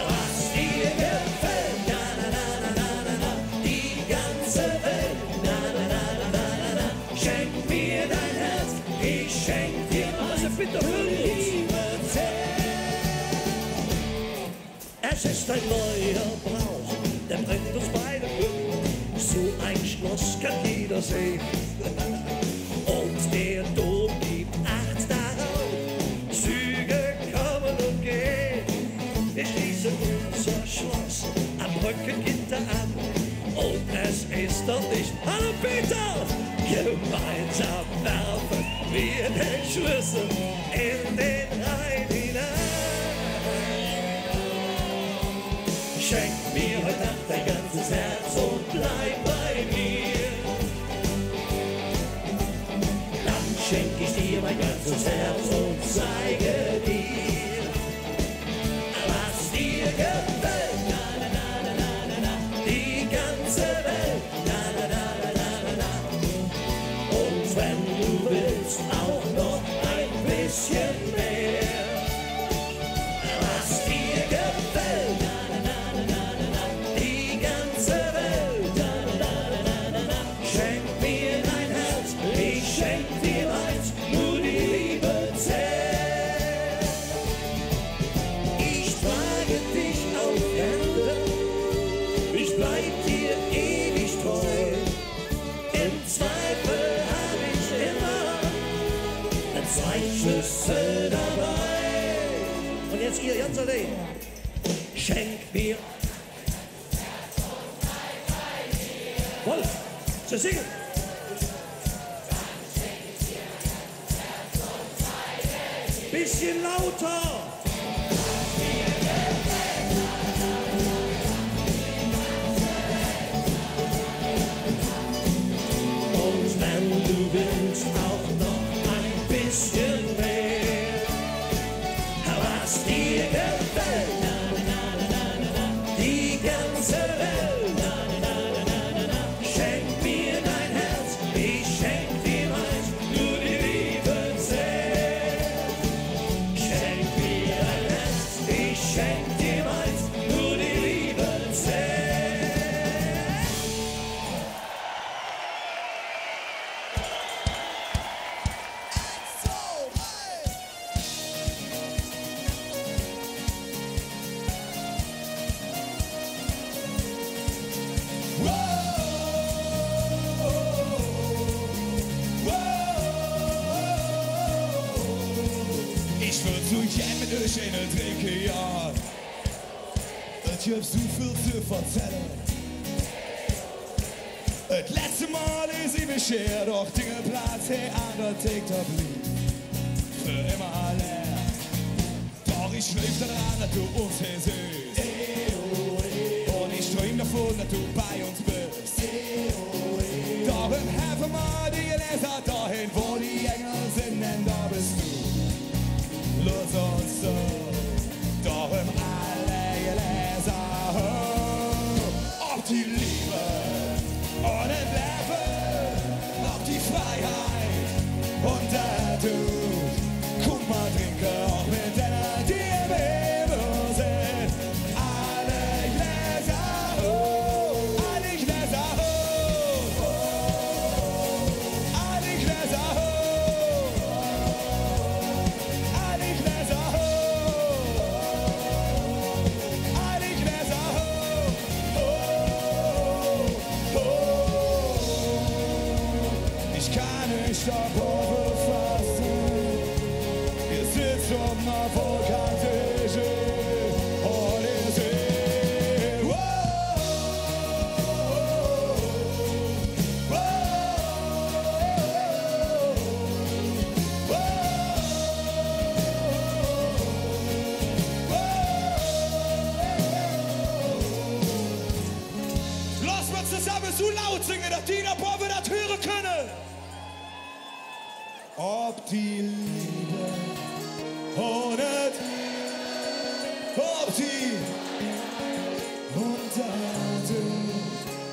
Was dir gefällt, na na na na na na na, die ganze Welt, na na na na na na na. Schenk mir dein Herz, ich schenk dir also bitte Liebe zählt. Es ist ein neuer Brauch, der bringt uns beide Glück. So ein Schloss kann jeder sehen. Und der Dom gibt Acht darauf. Züge kommen und gehen. Wir schließen unser Schloss am Brückengitter an. Und es ist doch nicht, hallo Peter, gemeinsam werfen wir den Schlüssel in den Rhein hinein. Schenk mir heute Nacht dein ganzes Herz und bleib bei mir. Dann schenk ich dir mein ganzes Herz und zeige dir, was dir gefällt. Na na na na na na na, die ganze Welt. Na na na na na na na. Und wenn du willst, auch noch ein bisschen mehr. Was dir gefällt. Na na na na na na na, die ganze Welt. Na na na na na na. Schenk mir dein Herz, ich schenk dir meins, nur die Liebe zählt. Ich trage dich auf Händen, ich bleib dir ewig treu. Im Zweifel hab ich immer zwei Schlüssel dabei. Und jetzt ihr ganz allein. Schenk mir. Wolf, zu singen. Bisschen lauter. Und wenn du willst, auch noch ein bisschen mehr. Was dir gefällt, na na na na na na, die ganze Welt, na na na na na na. Schenk mir dein Herz, ich schenk dir meins, nur die Liebe zählt. Schenk mir dein Herz, ich schenk dir meins, nur die Liebe zählt. schöne Trinke, ja. Ich hab so viel zu erzählen. Das letzte Mal ist ich beschert, doch Dinge Platz, hey, an der TikTok blieb. Für immer leer. Doch ich schlief daran, dass du uns hier siehst. Und ich träum davon, dass du bei uns bist. Doch im Hafen mal die Leser dahin, wo die Engel sind, denn da bist du. Los uns so, doch im alle Leser ob die Liebe und das Leben, ob die Freiheit und der Tod. Guck mal, trinke auch mit deiner, die wir sind. Alle Gläser hoch, alle Gläser hoch, alle Gläser hoch, alle Gläser hoch, alle Gläser hoch. Ich kann nicht auf Probe fassen. Wir sitzen auf einer Vulkansee und ich sehe, lass mal zusammen so laut singen, dass die da Probe das hören können. Ob die Liebe ohne, ob die und du,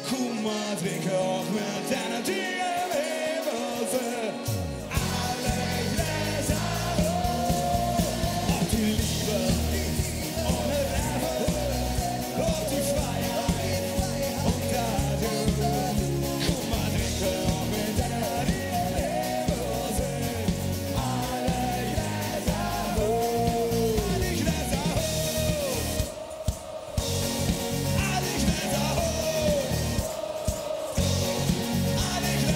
guck mal, trinke auch mit deiner, die wir sind. Alle Gläser hoch, ob die Liebe ohne Leben, ob die Freiheit und du, guck mal, trinke auch mit deiner, die wir sind. Alle Gläser hoch, alle Gläser hoch, alle Gläser hoch, alle Gläser hoch.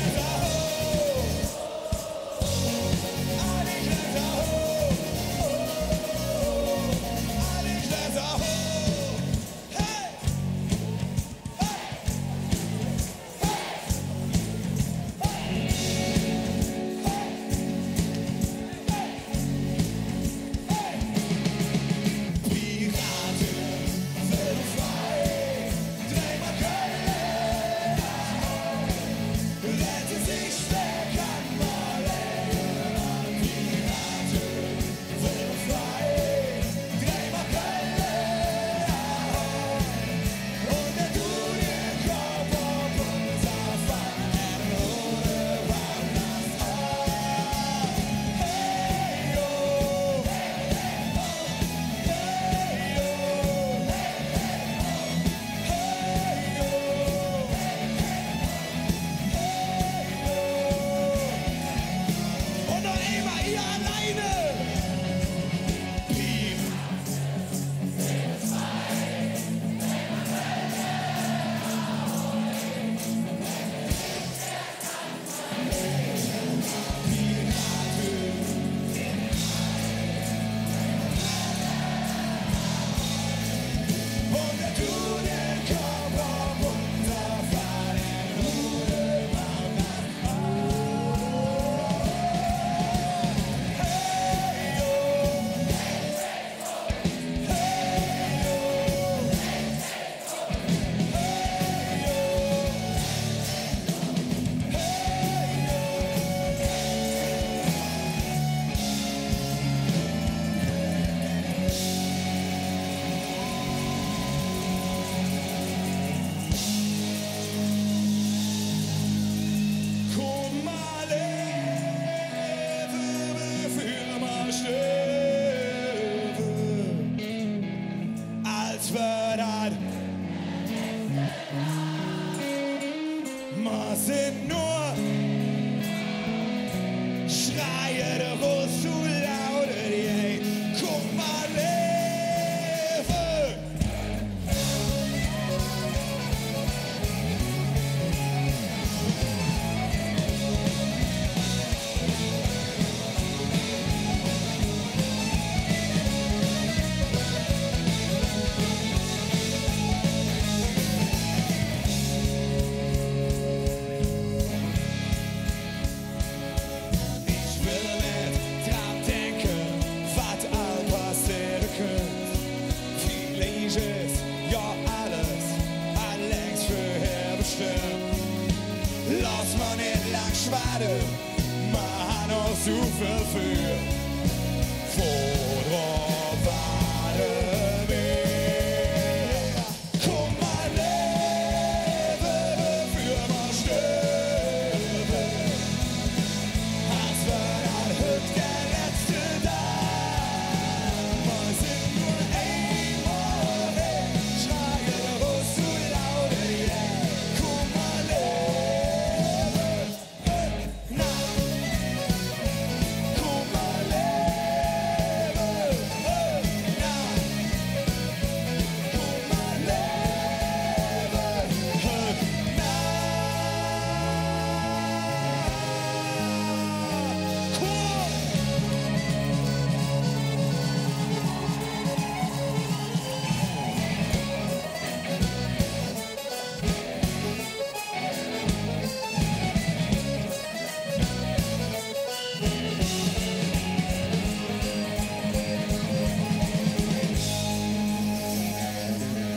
verführt. Worauf warte wir? Komm mal lebe, bevor wir sterben. Als wir an Hüt der letzte Tag. Wir sind nur einmal weg, schreien raus zu laut, yeah. Komm mal lebe, na. Komm mal lebe, na. Komm mal lebe, na.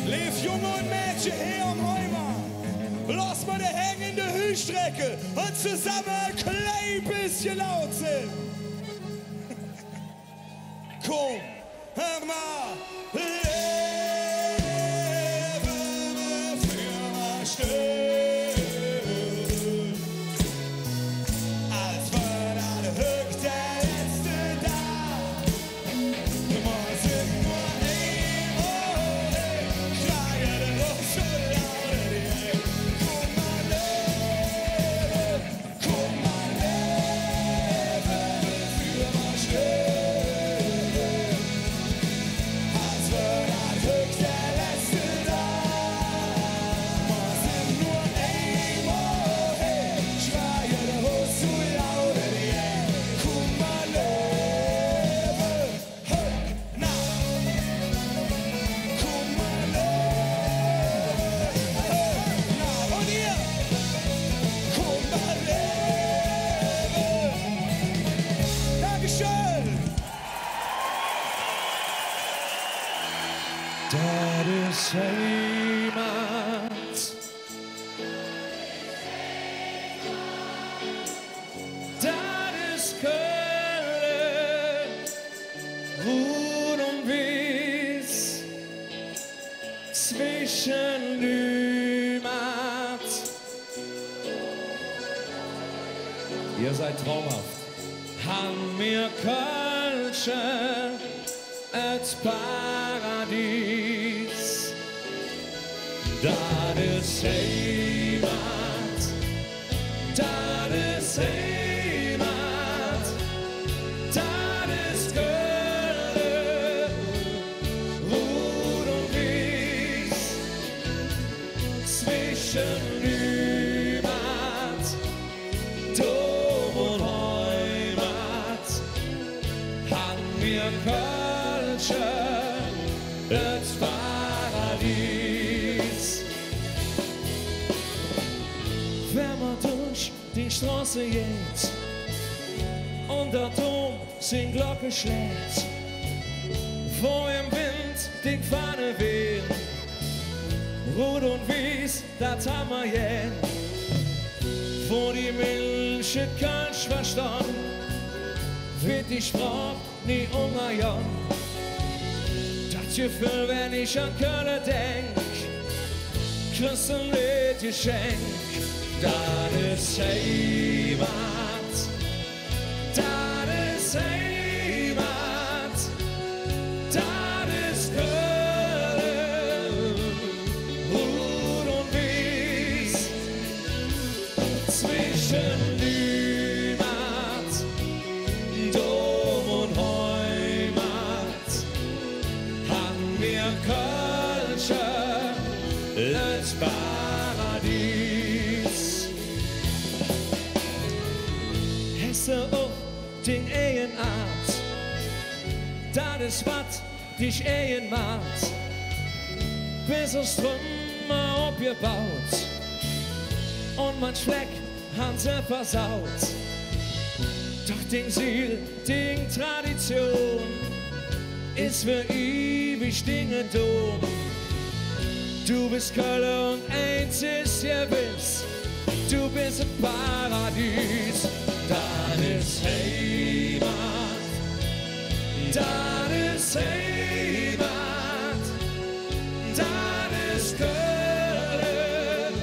Lief Junge und Mädchen her am Räumer. Lass mal die hängende Hüstrecke und zusammen ein klein bisschen laut sind. Komm, hör mal. Lebe, bevor wir sterben. Als wir an Hüt der letzte Tag. Wir sind nur einmal weg, schreien raus so laut, yeah. Komm mal lebe, bevor wir sterben. Als wir an Hüt der letzte Tag. Wir sind nur einmal weg, schreien raus so laut, yeah. Komm mal lebe, na. Komm mal lebe, na. Und ihr, komm mal lebe. Dankeschön. Dat is iemand. Dat is Köln. Rot und Wies. Zwischen Lümat. Ihr seid traumhaft. Han mir Kölsche. Het Paradies. Dat is iemand. Dat is iemand. Dat is Köln. Rot und Wies. Zwischen Lümat. Dom und Heimat. Han mir Kölsche. Het Paradies. Wenn man durch die Straße geht und der Dom sin Glocke schlägt, wo im Wind die Fahne weht, Rot und Wies, das haben wir jen, wo die Milch Kölsch verstand, wird die Sprache nie umgejagen. Das Gefühl, wenn ich an Köln denk, kriegst du ein Liedgeschenk. Das ist Heimat, das ist Heimat, das ist Köln, Rot und Wies, zwischen Lümat, Dom und Heimat, haben wir Kölsche, das Paradies. Hesse auf den Ehenart, das ist was dich Ehen macht. Bis aus Trümmer abgebaut und manch Fleck haben sie versaut. Doch den Ziel, den Tradition ist für ewig Dinge dumm. Du bist Köln und eins ist gewiss, du bist ein Paradies. das ist Heimat, das ist Heimat, das ist Köln,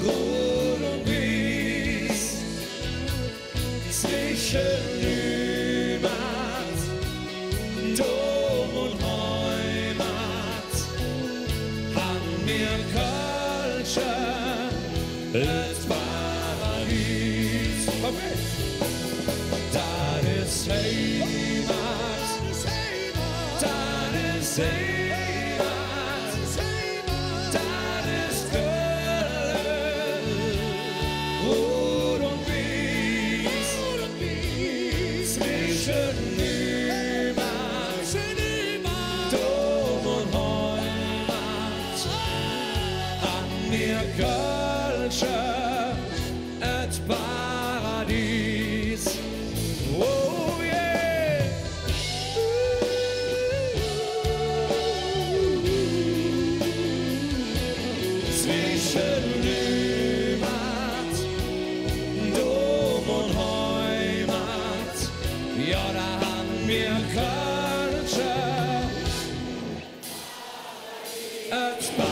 rot und weiß, zwischen Heimat, Dom und Heimat, haben wir Culture, das Paradies. Komm mit! Das ist Heimat, das ist Heimat, das ist Köln, rot und weiß, zwischen Heimat, Dom und Heimat, haben wir Culture, das Paradies. Oh yeah! Zwischen Heimat, Dom und Heimat, ja, da haben wir Culture, das Paradies.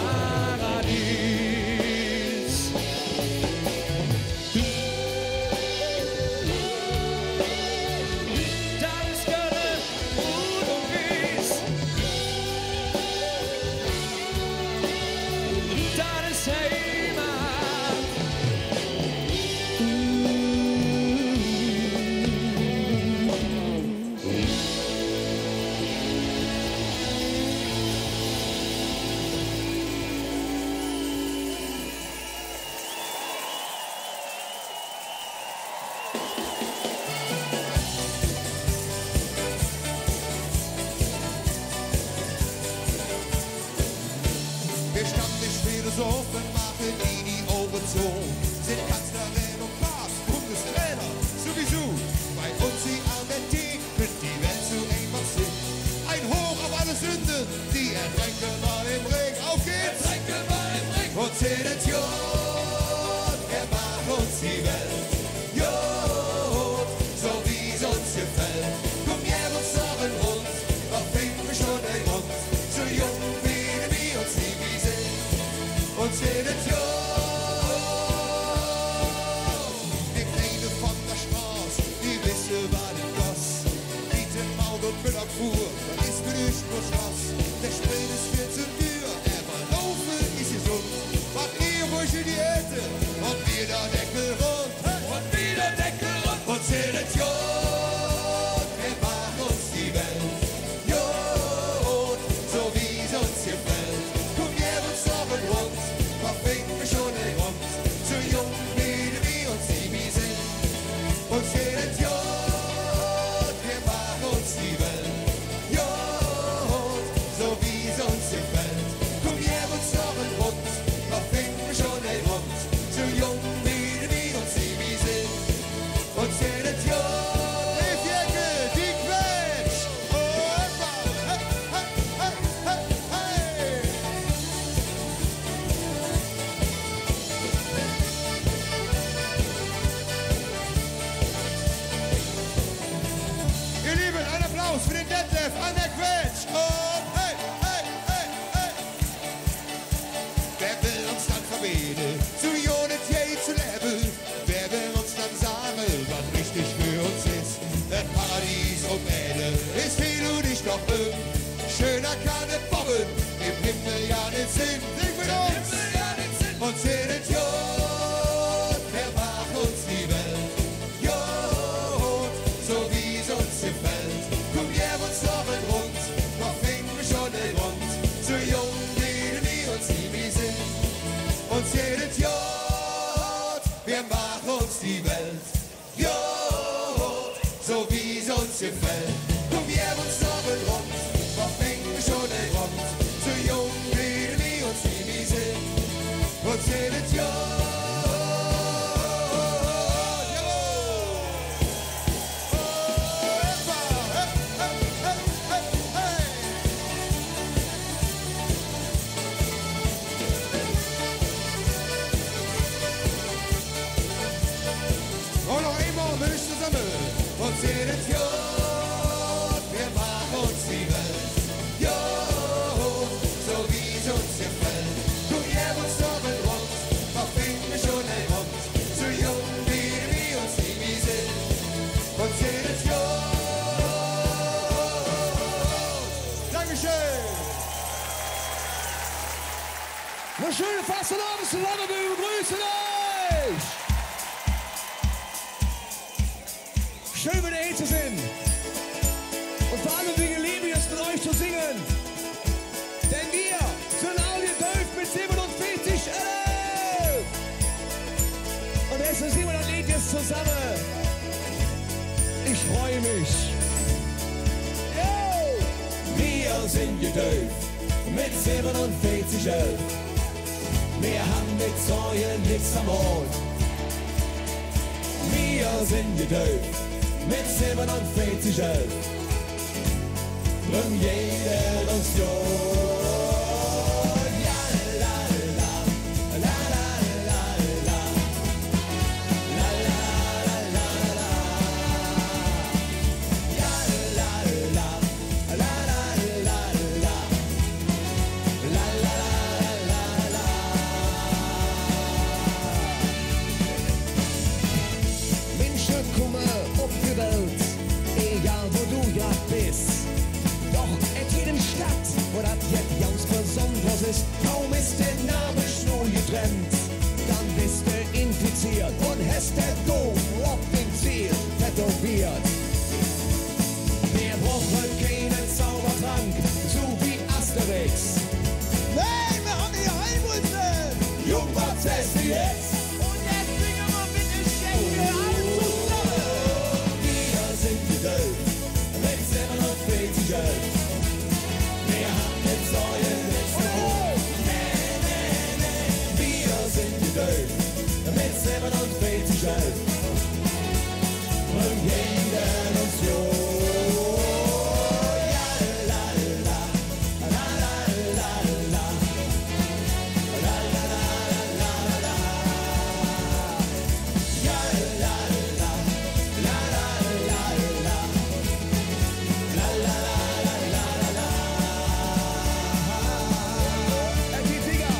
Das ist Köln, rot und weiß. Das ist Heimat. Wir standen Philosophen, machen die Augen zu. Sind Kanzlerin und Papst, Bundestrainer, sowieso. Bei uns sie an der Tee, wird die Welt zu einfach sind. Ein Hoch auf alle Sünden, die ertränken mal im Regen. Auf geht's! Und zählt Jod, macht uns die Welt. Jod, so wie es uns gefällt. Komm her und sagen uns, was finden wir schon den Grund? So jung wie wir uns nie wie sind. Und zählt Jod. Die Kleine von der Straße, die wisse war den Goss. Lied im Maul und Müller fuhr, dann ist mir nicht nur Schloss. Der Sprint ist viel zu dür, aber laufen ist gesund. Macht ihr ruhig in die Ente und wieder Deckel rund. Und wieder Deckel rund. Und zählt Jod, wir machen uns die Welt. Jod, so wie es uns gefällt. Komm her und sorgen rund, was finden wir schon den Grund? So jung wie wir uns nie wie sind. Und zählt Jod, wir machen uns die Welt. Jod, so wie es uns gefällt. Komm her und sorgen rund, was finden wir schon den Grund? So jung wie wir uns nie wie sind. Und zählt Jod, Riffjecke, die Quetsch. Oh, hey, hey, hey, hey, hey. Ihr Lieben, ein Applaus für den Detlef an der Quetsch. Oh, hey, hey, hey, hey. Wer will uns dann verbieten, zu Unity zu leben? Wer will uns dann sagen, was richtig für uns ist? Das Paradies um Erde ist viel und nicht doch schön. Schöner kann es bobben, im Himmel ja nicht sind. Sing mit uns! Und zählt Jod, wer macht uns die Welt? Jod, so wie es uns gefällt. Komm her und sorgen rund, noch finden wir schon den Grund. So jung wie wir uns nie wie sind. Und zählt Jod, wir machen uns die Welt. Jod, so wie es uns gefällt. Komm her und sorgen rund, noch finden wir schon den Grund. So jung wie wir uns nie Eine schöne Fastenabend zusammen, wir begrüßen euch! Schön, wenn ihr hier zu sind. Und vor allem Dingen liebe ich es, mit euch zu singen. Denn wir sind alle Döf mit 47 11. Und deshalb singen wir das Lied jetzt zusammen. Ich freue mich. Yo! Wir sind gedöf mit 47 11. Wir haben mit Säuen nichts am Mond. Wir sind gedöf mit 47 11. Drum jeder uns Jahr. Ja, la, la, la, la, la, la, la, la, la, la, la. Ja, la, la, la, la, la, la, la, la, la, la. Menschen kommen auf die Welt, egal wo du ja bist. Doch in jedem Stadt, wo das jetzt ganz besonders ist, kaum ist der Name nur getrennt, dann bist du infiziert und hast der Dom auf dem Ziel tätowiert. Wir brauchen keinen Zaubertrank, so wie Asterix. Nein, wir haben hier Heimwunde! Jung, was hast du jetzt? Und jetzt singen wir bitte Schenke alle zusammen! Wir sind gedöf mit 47 11. Wir haben mit Säuen nichts zu tun. Nee, nee, nee. Wir sind gedöf mit 47 11. Und jeder uns Jahr. Ja, la, la, la, la, la, la. La, la, la, la, la, la. Ja, la, la, la, la, la, la. La, la, la, la, la, la. Die Finger,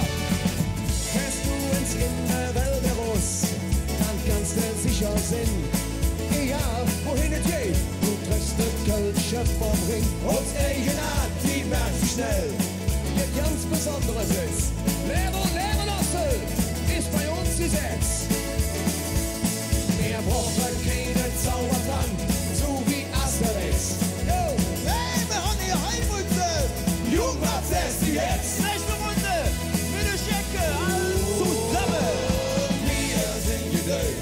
fährst du ins Innere raus, dann kannst du sicher sein. Egal, wohin es geht, du triffst das Kölsche vom Ring. Uns eigene Art, die merkst du schnell. Ihr ganz Besonderes ist, Leben und Leben lassen, ist bei uns Gesetz. Wir brauchen keinen Zaubertrank, so wie Asterix. Yo! Nein, wir haben hier Heimwunde! Jung, was hast du jetzt? Nächste Runde! Bitte Schenke alle zusammen! Wir sind gedöf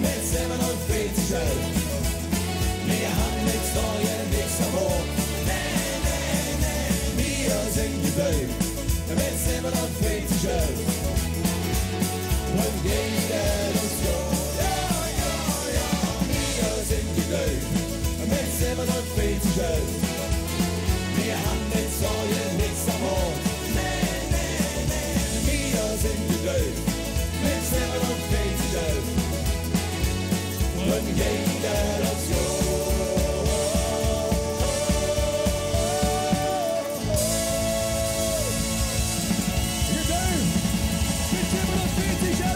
mit 47 11. Wir haben mit Säuen nichts am Mond. Nee, nee, nee. Wir sind gedöf mit 47 11. Und jeder uns Jahr. Ja, ja, ja. Wir sind gedöf mit 47 11. Wir haben mit Säuen nichts am Mond. Nee, nee, nee. Wir sind gedöf mit 47 11. Und jeder uns Jahr. Gedöf mit 47 11.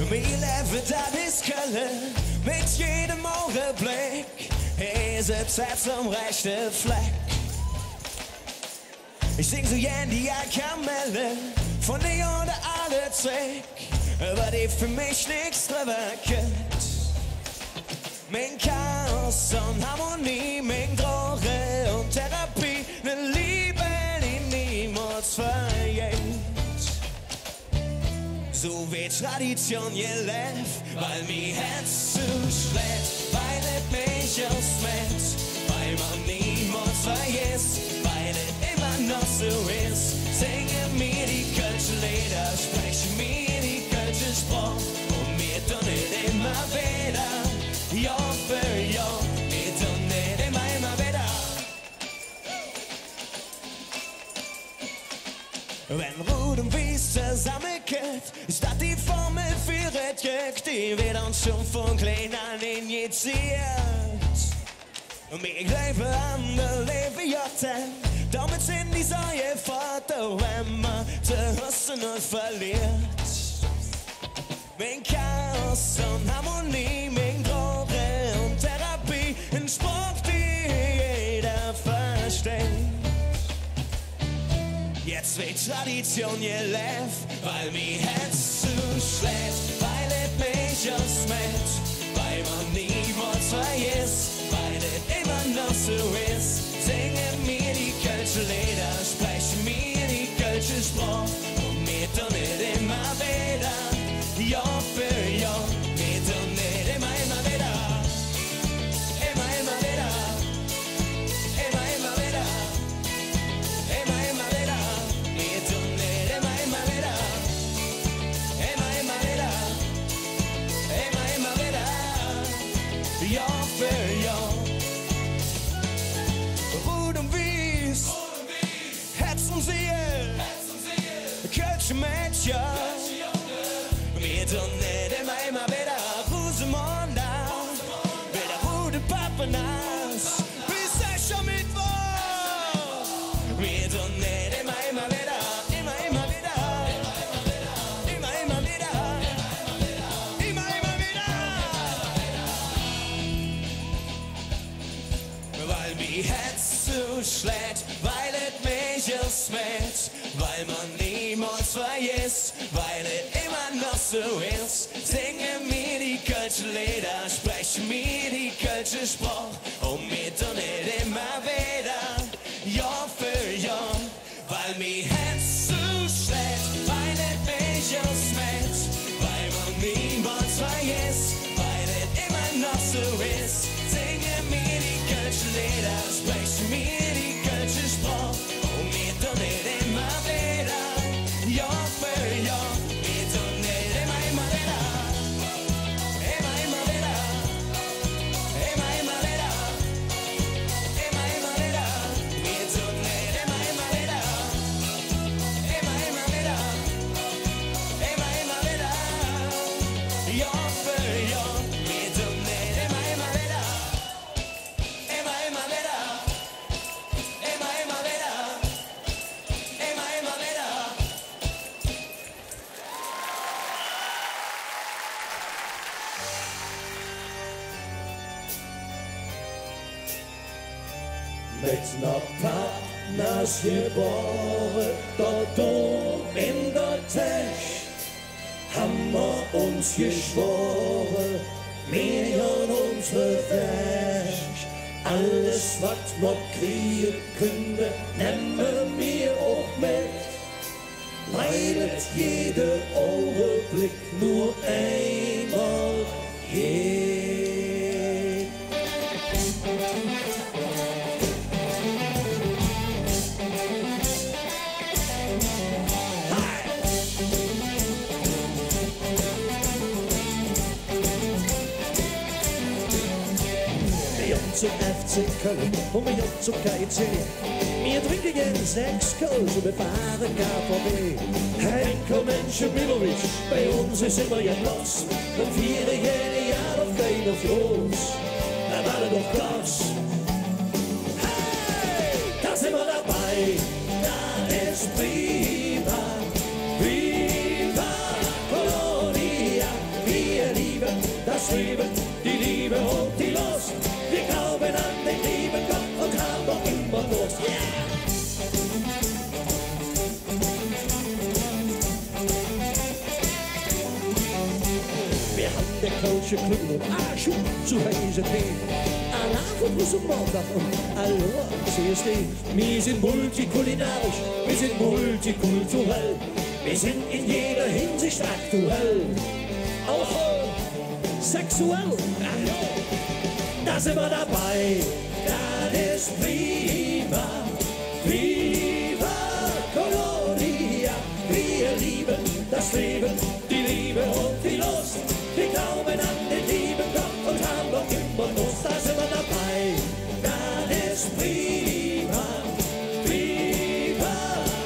Wir leben, das ist Köln, mit jedem Augenblick ist es Zeit zum rechten Fleck. Ich sing so gern die Kamelle von dir oder alle Zweck, aber die für mich nichts drüber kennt. Mein Chaos und Harmonie, mein Droge und Therapie, ne Liebe, die niemals vergeht. So wie Tradition gelebt, weil mir Herz zuschlägt, weil es mich ausmacht, weil man niemals vergisst, weil es immer noch so ist. Singe mir die kölsche Lieder, spreche mir die kölsche Sprache und mir tun es immer wieder, Jahr für Jahr, mir tun es immer wieder. Wenn Rot und Weiß zusammenkommt, ist das die Formel für das Glück, die wird uns schon von klein an injiziert. Und wir glauben an der Leben, Damit sind die Säue Vater, wenn man zu Hause nur verliert. Wegen Chaos und Harmonie, wegen Droge und Therapie, ein Spruch, die jeder versteht. Jetzt wird Tradition gelebt, weil mir Herz zuschlägt, weil es mich ausmacht, weil man niemals vergisst, weil es immer noch so ist. Singen mir die kölsche Lieder, sprechen mir die kölsche Sprache und mir tun nicht immer wieder, Jahr für Jahr, mir tun nicht immer wieder, immer wieder, immer wieder, immer wieder, mir tun nicht immer wieder, immer wieder, immer wieder, Jahr für Jahr. Rot und Wies, Herz und Seele, kölsche Mädchen, wir tun nicht immer wieder Rosamunde, wieder rote Papanas, bis Ascher Mittwoch. Wir tun nicht immer wieder, immer wieder, immer wieder, immer wieder. Weil mir Herz zuschlägt, weil es mich ausmacht, weil man niemals vergisst, weil es immer noch so ist. Singen mir die kölsche Lieder, sprechen mir die kölsche Sprache und mir tun nicht immer wieder, Jahr für Jahr, weil mir Herz zuschlägt, weil es mich ausmacht, weil man niemals vergisst, weil es immer noch so ist. Singen mir die kölsche Lieder, sprechen mir die kölsche Sprache und mir tun nicht immer wieder, Jahr für Jahr, mir tun nicht immer wieder, immer wieder, immer wieder, immer wieder, mir tun nicht immer wieder, immer wieder, immer wieder, Jahr für Jahr, mir tun nicht immer wieder, immer wieder, immer wieder, immer wieder. Mit ner Partners geboren, dort oben in der Tech, haben wir uns geschworen, wir hören unsere Wäsch. Alles, was wir kriegen können, nehmen wir auch mit, weil es jeden Augenblick nur einmal geht. Zum FC Köln und wir zum KIC. Wir trinken gern 6 Kölsch und wir fahren KVB. Heiko Menschemilovic, bei uns ist immer ja Platz. Und 4 Jahre auf keiner Floß. Da war doch Gas. Hey, da sind wir dabei. Da ist prima. Viva Colonia. Wir lieben das Leben, die Liebe und die Lust. Wir glauben an den lieben Gott und haben noch immer Lust. Yeah! Wir haben den Kölsche Klüngel und Arschub zu heißen Tee. Alarm von und Montag und Aloha CSD. Wir sind multikulinarisch, wir sind multikulturell. Wir sind in jeder Hinsicht aktuell. Auch sexuell. Da sind wir dabei, das ist prima. Viva Colonia, wir lieben das Leben, die Liebe und die Lust. Wir glauben an den lieben Gott und haben noch immer Lust. Da sind wir dabei, das ist prima. Viva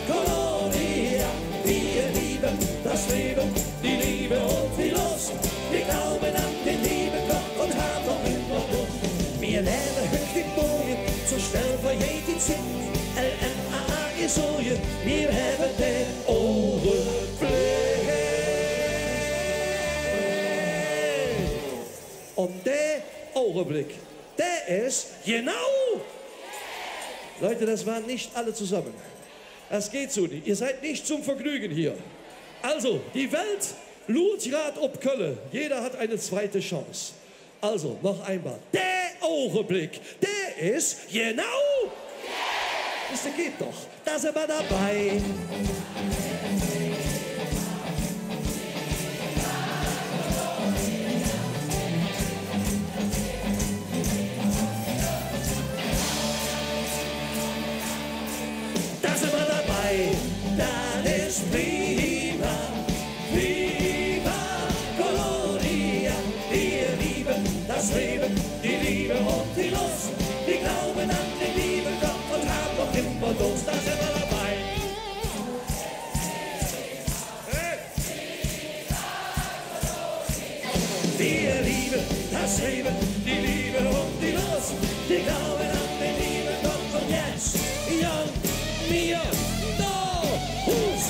Colonia, wir lieben das Leben, die Liebe und die Lust. Wir glauben an den lieben Gott und haben noch immer Lust. Wir lernen höchst im Morgen, so schnell vergeht die Zeit. sorgen, wir haben den Augenblick. Und der Augenblick, der ist genau. Leute, das waren nicht alle zusammen. Das geht so nicht. Ihr seid nicht zum Vergnügen hier. Also, die Welt lud grad ob Kölle. Jeder hat eine zweite Chance. Also, noch einmal. Der Augenblick, der ist genau. Das geht doch. Da sind wir dabei. Da sind wir dabei. Das ist prima. Viva Colonia. Wir lieben das Leben, die Liebe und die Lust. Wir glauben an den lieben Gott und haben noch immer Durst. Da sind wir dabei. Wir lieben das Leben, die Liebe und die Lust. Wir glauben an den lieben Gott und jetzt, ja, mir, da, Hus.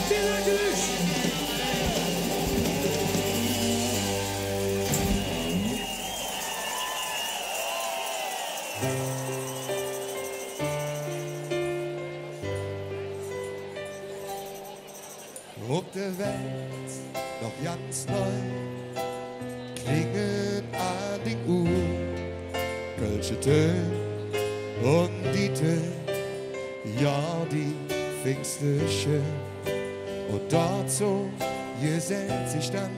Wir danken euch. Auf der Welt noch ganz neu klingen an die Uhr Kölsche Töne und die Töne, ja die Pfingste schön. Und dort so gesellt sich dann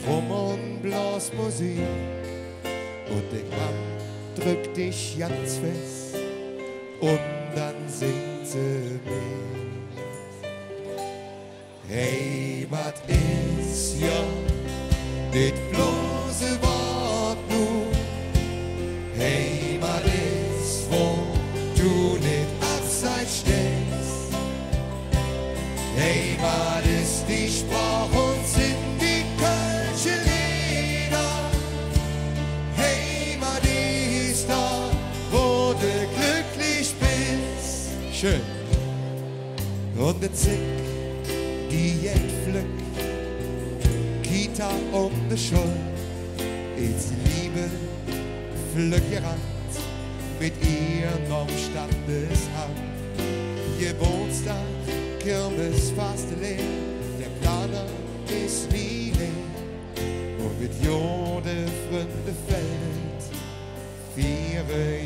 Drum und Blasmusik und der Mann drückt dich ganz fest und dann singt sie mit. Heimat ist ja nicht bloß ein Wort nur. Heimat ist, wo du nicht abseits stehst. Heimat ist die Sprache und sind die kölsche Lieder. Heimat ist da, wo du glücklich bist. Schön. Und der Zick die Jetflück, Kita um die Schuld, ist die Liebe flück gerannt mit ihrem Standeshand. Geburtstag, Kirmes, fast leer, der Planer ist nie leer. Und mit Jode Freunde fällt 4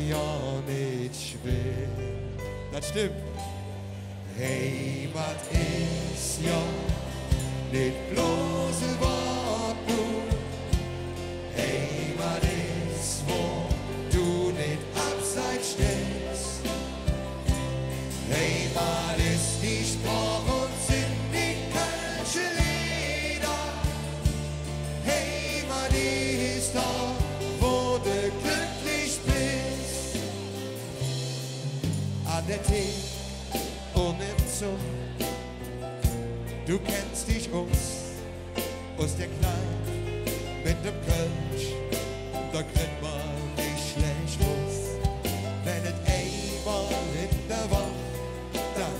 Jahre nicht schwer. Das stimmt. Heimat ist ja nicht bloß ein Wort nur. Heimat ist, wo du nicht abseits stehst. Heimat ist die Sprache und sind die kölsche Lieder. Heimat ist da, wo du glücklich bist. An der Tee und im Zoo. Du kennst dich aus der Kneipe mit dem Kölsch. Da kriegt man nicht schlecht raus. Wenn es einmal in der Woche, dann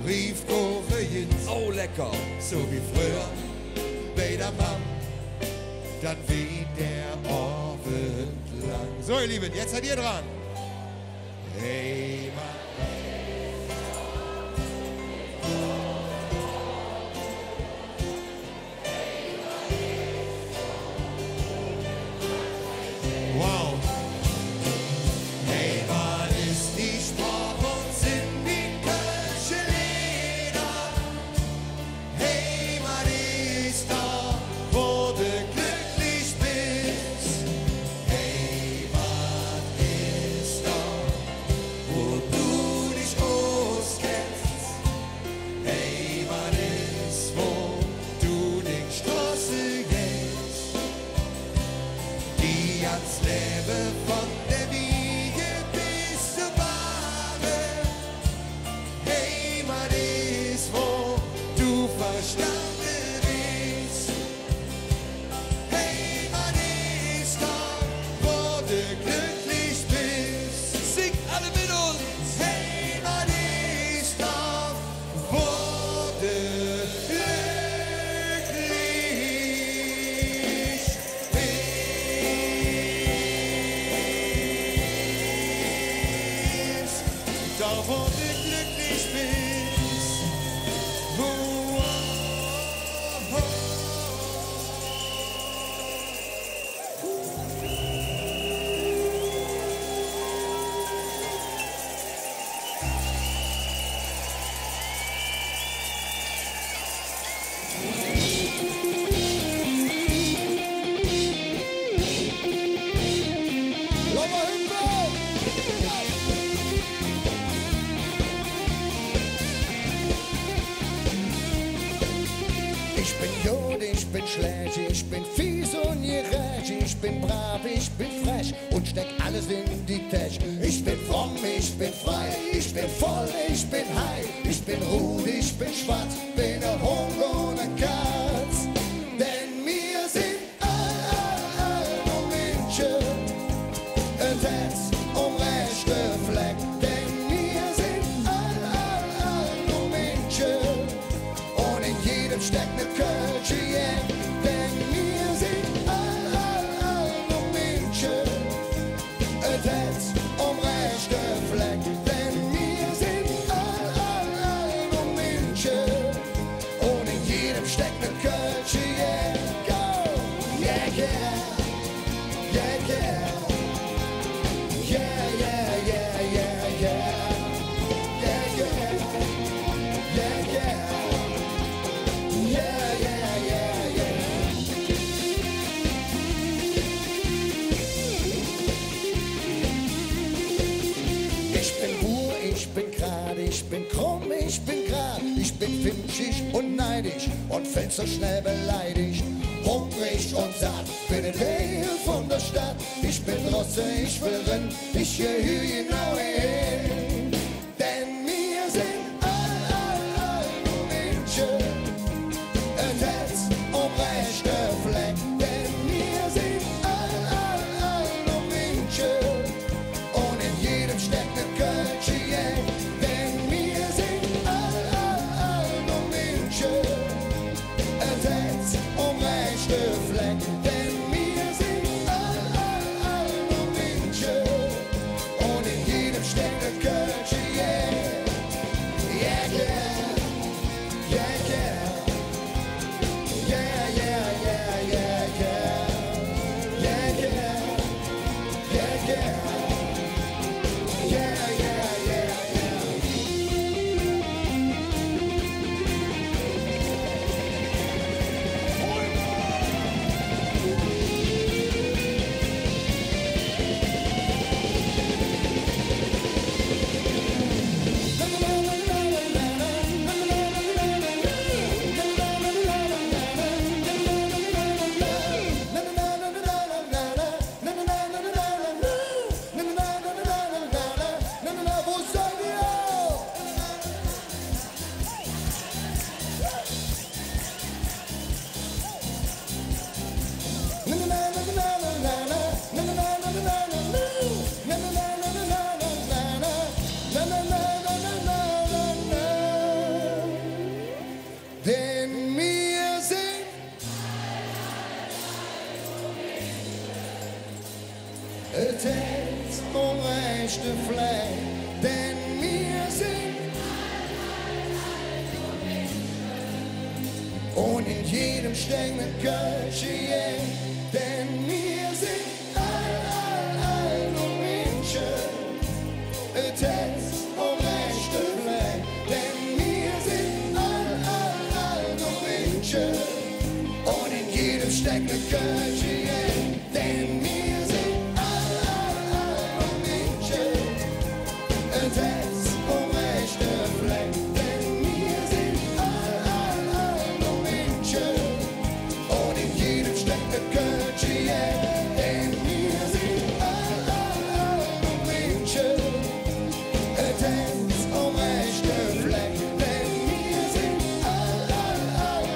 rief Koche Jens. Oh, lecker! So wie früher bei der Mam, dann weht der Abend lang. So, ihr Lieben, jetzt seid ihr dran. Hey, Mann. Ich bin gut, ich bin schlecht, ich bin fies und gerecht, ich bin brav, ich bin frech und steck alles in die Tasche. Ich bin fromm, ich bin frei, ich bin voll, ich bin high, ich bin rot, ich bin schwarz, bin ein Hund und ein Katz. Denn wir sind nur Menschen, ein Herz um rechte Fleck. Denn wir sind nur Menschen und in jedem steckt ne Kölsche, yeah. Denn wir sind nur Menschen, ein Herz um rechte Fleck. Denn wir sind nur Menschen und in jedem steckt ne Kölsche, yeah. Go! Yeah, yeah! Yeah, yeah! Yeah, yeah, yeah, yeah, yeah! Yeah, yeah! Yeah, yeah! Yeah, yeah, yeah, yeah! Ich bin Ruhr, ich bin grad, ich bin krumm, ich bin grad, ich bin finchig und neidisch und fällt so schnell beleidigt. Hungrig und satt, bin ein Teil von der Stadt. Ich bin Rosse, ich will rennen, ich gehöre genau hin. Denn wir sind nur Menschen, ein Herz um rechte Fleck. Denn wir sind nur Menschen und in jedem steckt ne Kölsche, yeah. Denn wir sind nur Menschen, ein Herz um rechte Fleck. Denn wir sind nur Menschen und in jedem steckt ne Kölsche, yeah. Yeah, yeah. Yeah, yeah. Yeah, yeah, yeah, yeah, yeah. Yeah, yeah. Yeah, yeah. Yeah, yeah, yeah, yeah. Wo seid ihr? Denn wir sind es Herz um rechte Fleck. Denn wir sind und in jedem steckt ne Kölsche, yeah. Denn wir sind nur Menschen, es Herz um rechte Fleck. Denn wir sind nur Menschen und in jedem steckt ne Kölsche, yeah. Denn wir sind nur Menschen, es Herz um rechte Fleck. Denn wir sind nur Menschen und in jedem steckt ne Kölsche, yeah. Denn wir sind nur Menschen, es Herz um rechte Fleck. Denn wir sind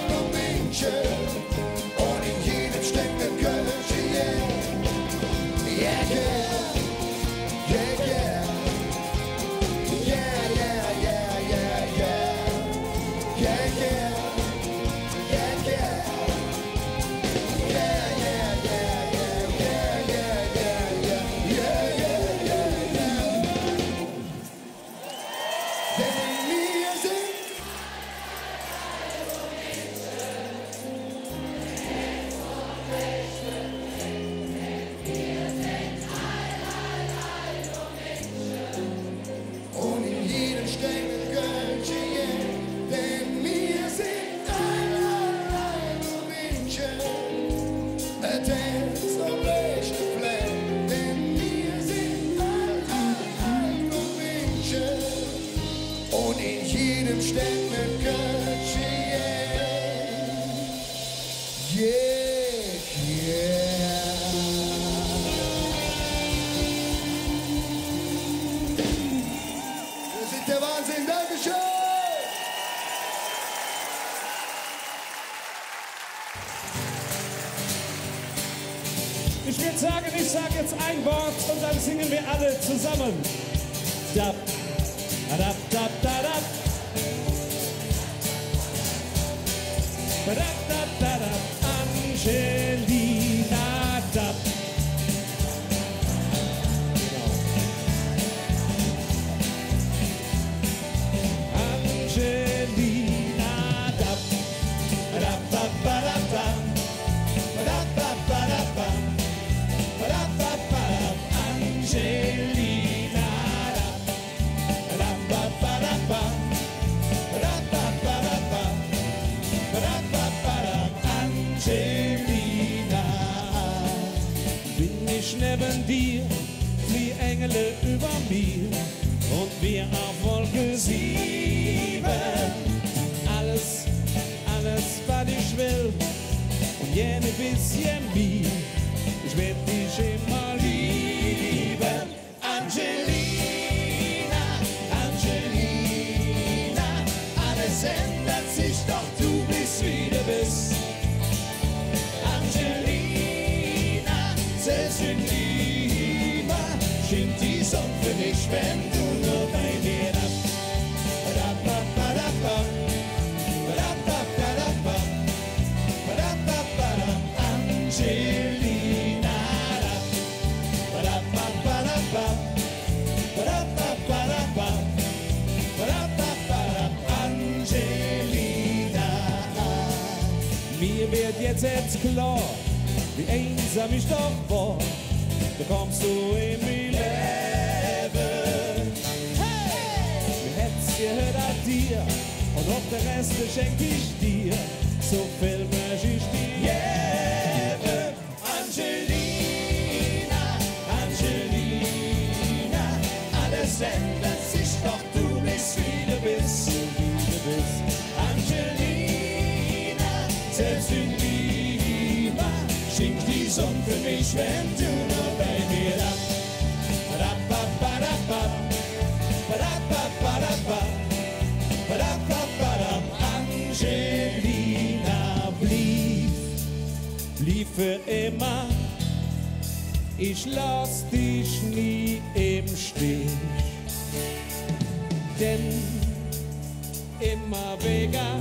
nur Menschen und in jedem steckt ne Kölsche, yeah. Ich würde sagen, ich sage jetzt ein Wort und dann singen wir alle zusammen. Dab, dab, dab, dab, dab. Dab, dab, dab, dab. Angelina, dab. Angelina, dab. Dab, dab, dab, dab. Dab, dab, dab, dab. Dab, dab, dab. Angelina, dab. Dab, dab, dab, dab. Dab, dab, dab, dab. Dab, dab, dab. Angelina, bin ich neben dir, wie Engel über mir und wir auf Wolke 7. Alles, was ich will und jene bisschen mehr, ich werd dich immer lieben. Angelina, Angelina, alles ändert sich, doch du bist wie du bist. Angelina, selbst in Liebe schenkt die Sonne für dich, wenn du nur bei mir bist. Angelina, Angelina, mir wird jetzt klar, wie einsam ich doch war, da kommst du in mein Leben. Hey! Mir hätt's gehört an dir und auch der Rest schenk ich dir, so viel möchte ich dir geben. Angelina, Angelina, alles ändert sich, doch du bist wie du bist. Angelina, selbst in Liebe schenkt die Sonne für mich, wenn du nur bei mir bist. Angelina, blieb für immer, ich lass dich nie im Stich, denn immer weniger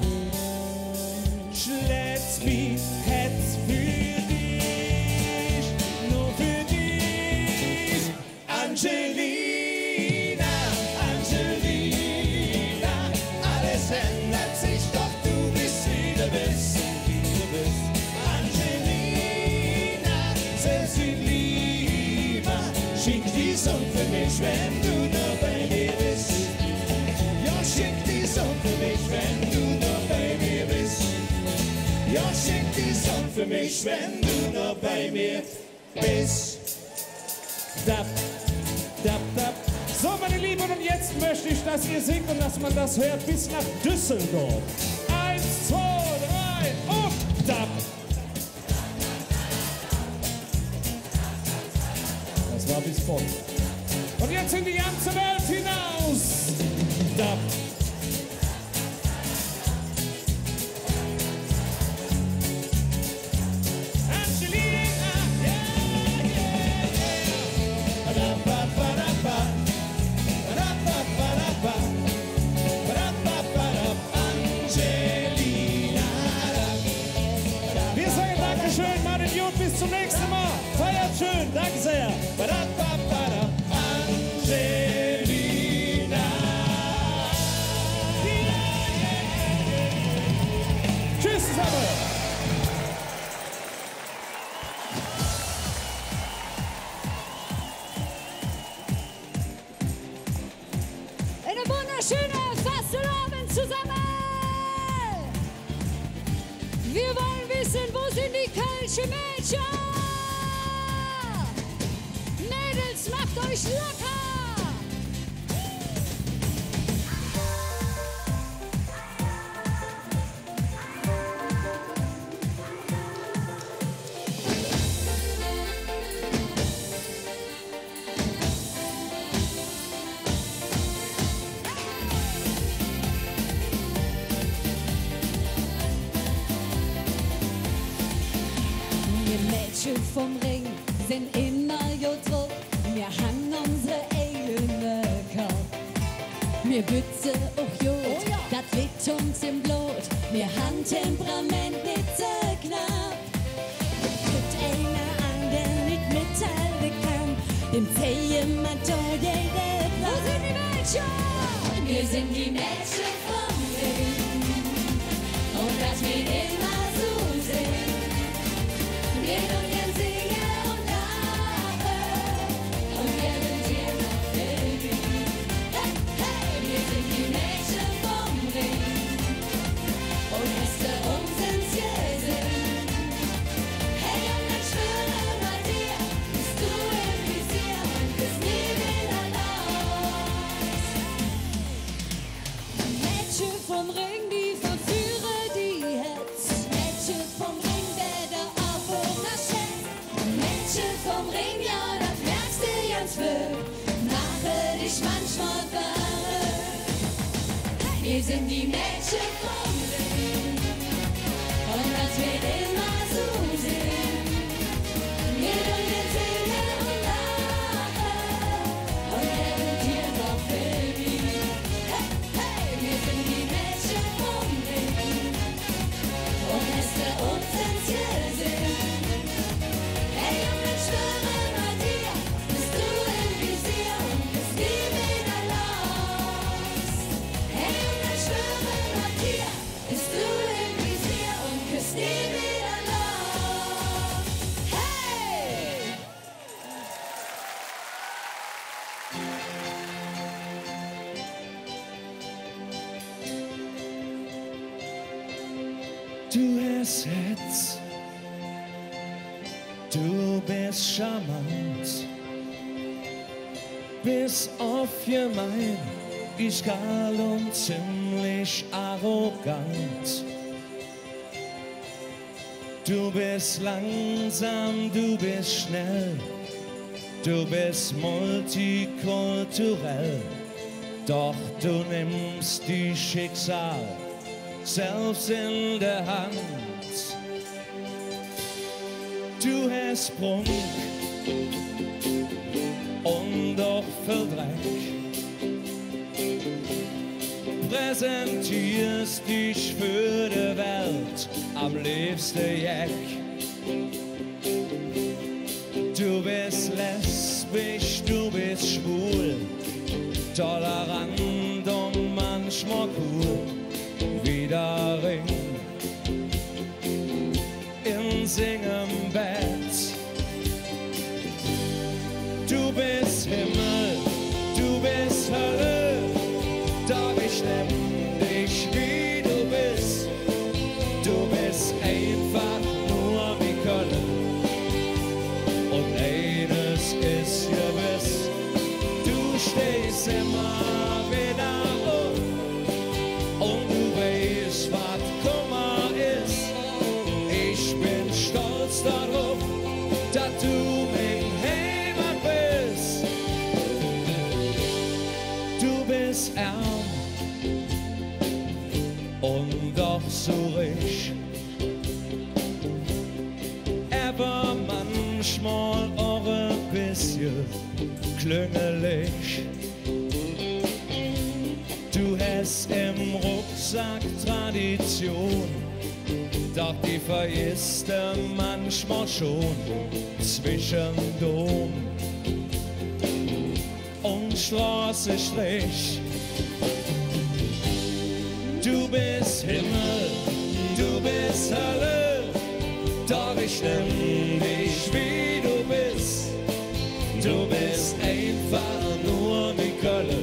schlägt's wie Herz für dich, nur für dich. Angelina, Angelina, alles ändert sich, doch du bist wie du bist. Angelina, selbst in Liebe schenk die Sonne für mich, wenn du nur bei mir bist. Ja, schenk die Sonne für mich, wenn du nur bei mir bist. Ja, schenk die Sonne für mich, wenn du nur bei mir bist. Dab, dab, dab. So, meine Lieben, und jetzt möchte ich, dass ihr singt und dass man das hört bis nach Düsseldorf. 1, 2, 3 und dab. Das war bis voll. Und jetzt in die ganze Welt hinaus. Dab. Angelina, yeah, yeah, yeah. Ba-da-ba-ba-da-ba. Ba-da-ba-ba-da-ba. Ba-da-ba-ba-da. Angelina. Wir sagen Dankeschön, Martin Jod, bis zum nächsten Mal. Feiert schön, danke sehr. Ba-da-ba-ba-da. Angelina. Tschüss zusammen. Eine wunderschöne Fastenabend zusammen. Wir wollen wissen, wo sind die Kölsche Mädchen? Mädels, macht euch locker. Ihr Mädchen vom Ring sind immer gut, wir haben unsere eigene Karte. Wir bützen auch Jod, das liegt uns im Blut. Wir haben Temperament nicht so knapp. Gibt einer an, der nicht mitteilen kann, dem zählen wir doch jede Plan. Wo sind die Mädchen? Wir sind die Mädchen vom Ring. Und das wird immer so sehen. Wir können singen und lachen. Und wir sind hier noch Baby. Hey, hey, wir sind die Mädchen vom Ring. Und es für uns ins Gesicht. Hey, und ich schwöre bei dir, bist du im Visier und bist nie wieder los. Mädchen vom Ring, die verführe die Hetz. Mädchen vom Ring, der da auf oder schätzt. Mädchen vom Ring, ja, das merkst du ganz viel. Mache dich manchmal verrückt. Wir sind die Mädchen vom Ring. Und das wird immer so sein. Wir dürfen singen und lachen. Und wir sind hier noch Baby. Hey, hey, wir sind die Mädchen vom Ring. Und es für uns ins Gesicht. Hey, und ich schwöre bei dir, bist du im Visier und bist nie wieder los. Hey, und ich schwöre bei dir, bist du im Visier und küsst nie wieder los. Hey! Du hast Herz, du bist charmant, bis auf gemein, iskal und ziemlich arrogant. Du bist langsam, du bist schnell, du bist multikulturell, doch du nimmst die Schicksal selbst in der Hand. Du hast Prunk und doch viel Dreck, präsentierst dich für die Welt am liebsten Jack. Du bist lesbisch, du bist schwul, tolerant und manchmal cool wie der Ring in singem Bett. Du bist Himmel, du bist Hölle, doch ich nehm dich wie du bist. Du bist einfach nur wie Kölle. Und eines ist gewiss, du stehst immer wieder auf. Und du weißt, was Kummer ist. Ich bin stolz darauf, dass du mein Heimat bist. Du bist arm und doch so reich, aber manchmal auch ein bisschen klüngelig. Du hast im Rucksack Tradition, doch die vergisst du manchmal schon zwischen Dom und Straßenstrich. Du bist Himmel, du bist Hölle, doch ich nehm dich wie du bist. Du bist einfach nur wie Kölle.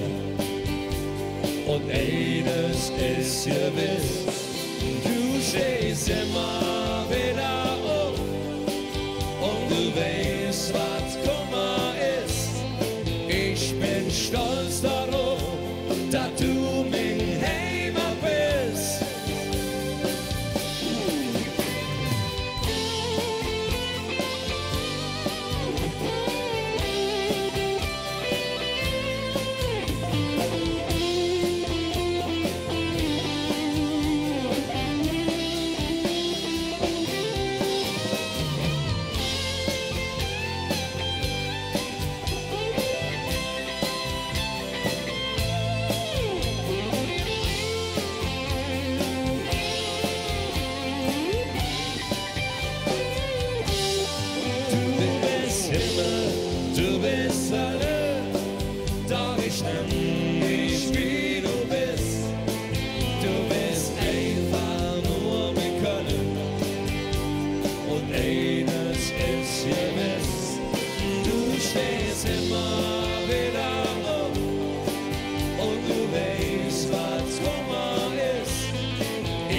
Und eines ist gewiss, du stehst immer wieder auf. Und du weißt, was Kummer ist. Ich bin stolz darauf, dass du mein Heimat bist.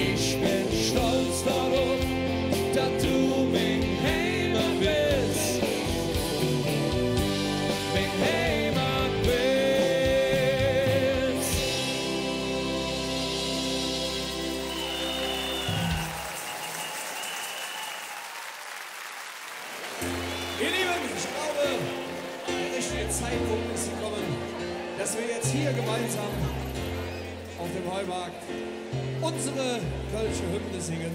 Ich bin stolz darauf, dass du mein Heimat bist. Mein Heimat bist. Ihr Lieben, ich glaube, der richtige Zeitpunkt ist gekommen, dass wir jetzt hier gemeinsam auf dem Heumarkt unsere Kölsche Hymne singen.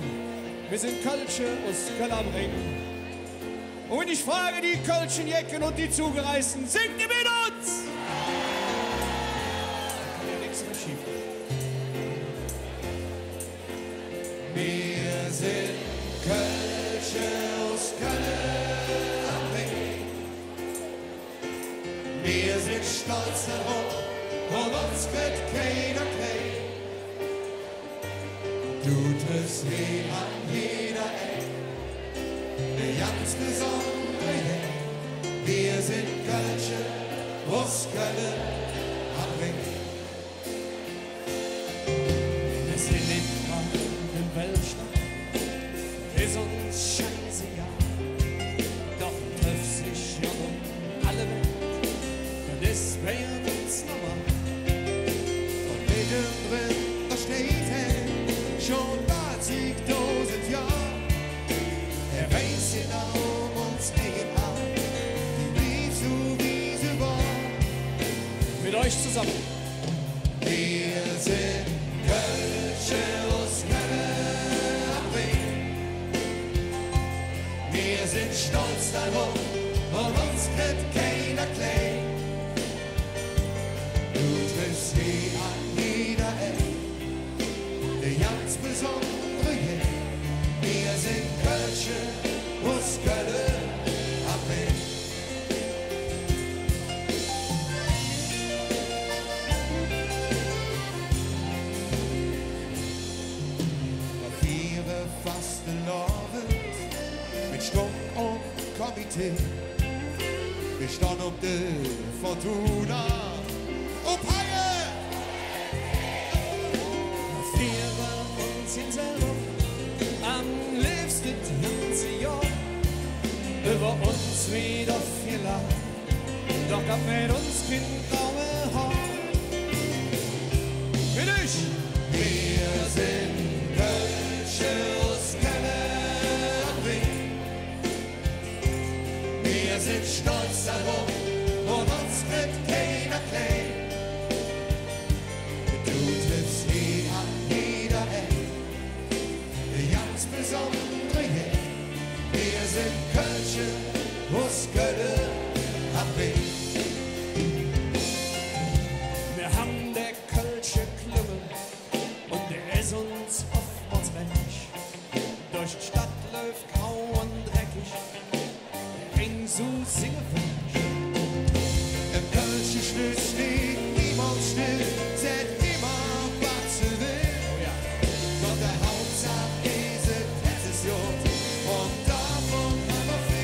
Wir sind Kölsche aus Köln am Ring. Und wenn ich frage die Kölschen Jecken und die Zugereisten, singt ihr mit uns! Da kann ja nichts mehr schief gehen. Wir sind Kölsche aus Köln am Ring. Wir sind stolz darauf, und uns wird keiner klein. Du triffst ihn an jeder Ecke, ganz besondere Ecke. Wir sind Kölsche aus Köln am Ring. Wir sind in den Weltstadt, ist uns scheißegal. Doch trifft sich ja um alle Welt, das ist bei uns normal. Und mittendrin, da steht er, schon bald 1000 Jahre. Er weiß genau uns nebenan, die blieb so wie sie war. Mit euch zusammen. Wir sind Kölsche aus Köln am Ring. Wir sind stolz darauf, und uns wird keiner klein. Du triffst sie an jeder Ecke, der ganz besondere Ecke. Wir sind Kölsche aus Köln am Ring. Viere Fastenabend mit Sturm und Komitee. Wir standen auf der Fortuna auf Haie. Wir waren uns hinterher am liebsten das ganze Jahr. Über uns wieder viel Lach, doch gab mit uns kein graue Haar. Mit euch! Wir sind Kölsche aus Köln am Ring. Wir sind stolz darauf, und uns wird keiner klein. Du triffst ihn an jeder Ecke, ganz besondere Ecke. Wir sind Kölsche aus Köln am Ring. Wir haben der Kölsche Klümmel und der ist uns oftmals wendig. Durch die Stadt läuft grau und dreckig, der Ring so singefällig. Im Kölsche Schnee steht niemand still, seht immer, was sie will. Doch der Hauptsache ist es Jod, und davon haben wir viel.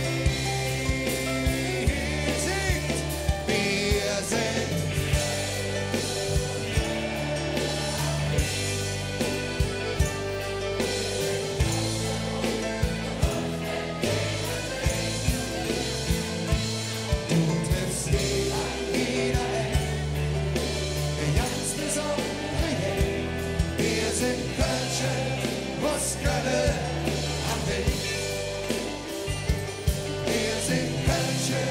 Singt, wir sind Du triffst sie an jeder Ecke, ganz besondere Ecke. Wir sind Kölsche aus Köln am Ring. Wir sind Kölsche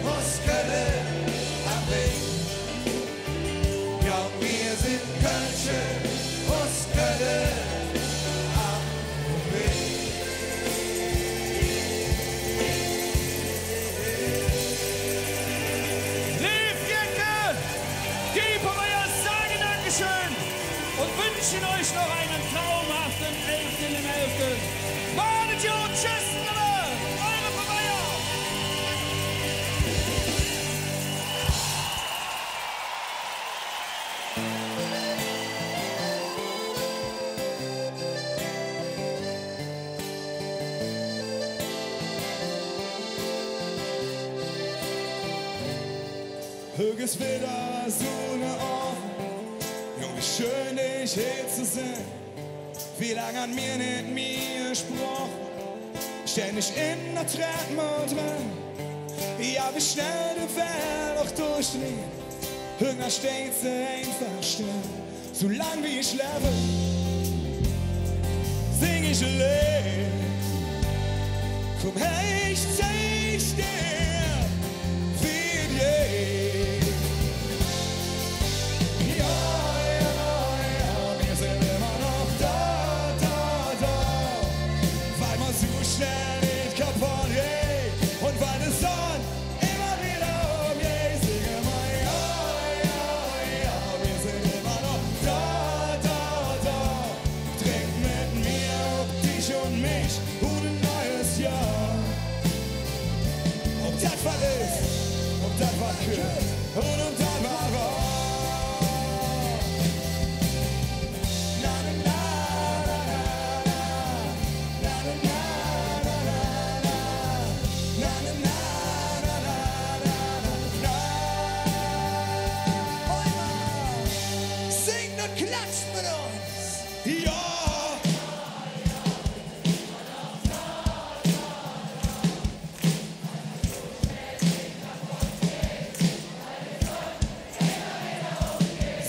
aus Köln am Ring. Ja, wir sind Kölsche aus Köln am Ring. Lieb Jecke, Diepe Meier sagen Dankeschön und wünschen euch noch einen traumhaften 11.11. Madet ihr und tschüss, eure Meier! Höchst wieder Sonne auf, und wie schön dich hier zu sehen. wie lang an mir nicht mehr gesprochen, ständig in der Treppe drin. Ja, wie schnell die Welt auch durchdreht, Hunger steht sie einfach still. Solang wie ich lebe, sing ich ein Lied. Komm her, ich zeig dir, wie dir. Ja, wir sind immer noch da, weil man so schnell nicht kaputt geht und weil die Sonne immer wieder umgeht. Sing immer, ja, wir sind immer noch da. Trink mit mir auf dich und mich und ein neues Jahr. Ob das was ist, ob das was gehört und ob das was war. Singt und klatscht mit uns. Ja!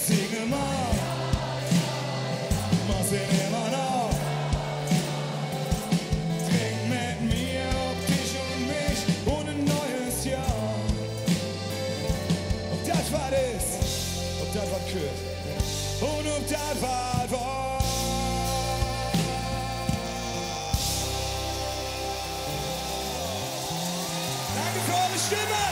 Sing immer! Wir sind immer noch! Trink mit mir auf dich und mich und ein neues Jahr! Ob das was ist, ob das was gehört und ob das was war! Danke für eure Stimme!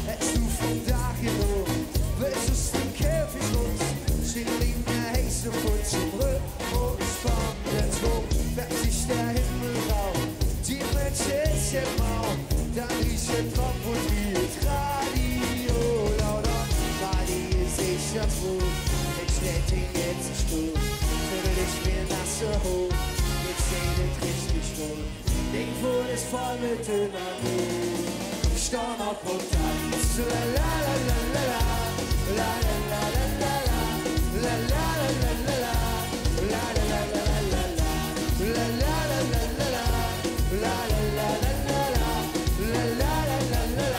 Het is vandaag hier nog, wees een stinker voor ons. Zin in de heese voet, zurück ons van de troon. Wer sich der Himmel rau, die Menschen sind mau. Dann ist es drauf und wie es Radio lauter. Radio ist sicher gut, ich lädt ihn jetzt nicht gut. Fülle dich mir nasse hoch, ich seh das richtig gut. Ding wurde es voll mit Dynamit. Storm auf und tanz, la la la la la la, la la la la la, la la la la la la, la la la la la la, la la la la la la, la la la la la la, la la la la la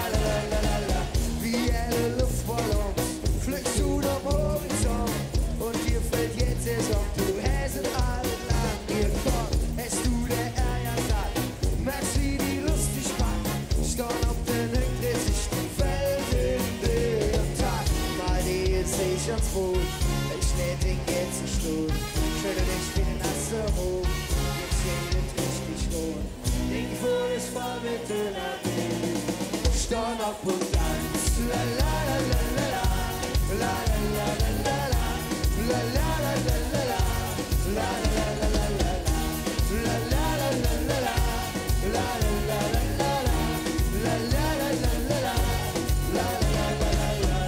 la, la la la la. Wie eine Luftballons fliegst du am Horizont und dir fällt jetzt erst auf, du hast in allen Land gekommen, hast du der Ärger satt, merkst wie die Lust dich packt. Storn auf den Hüng, dreht sich die Welt in den Tag. Mal die ist ich ans Boot, ich lädt den jetzt nicht tot. Schüttel dich wie eine nasse Hoch, jetzt geht es richtig rot. Ding vor ist voll mit Dynamit. Storn auf und tanz, la la la la la la, la la la la la la, la la la la la la, la la la la la la, la la la la la la, la la la la la la. La la la la la la, la la la la la la.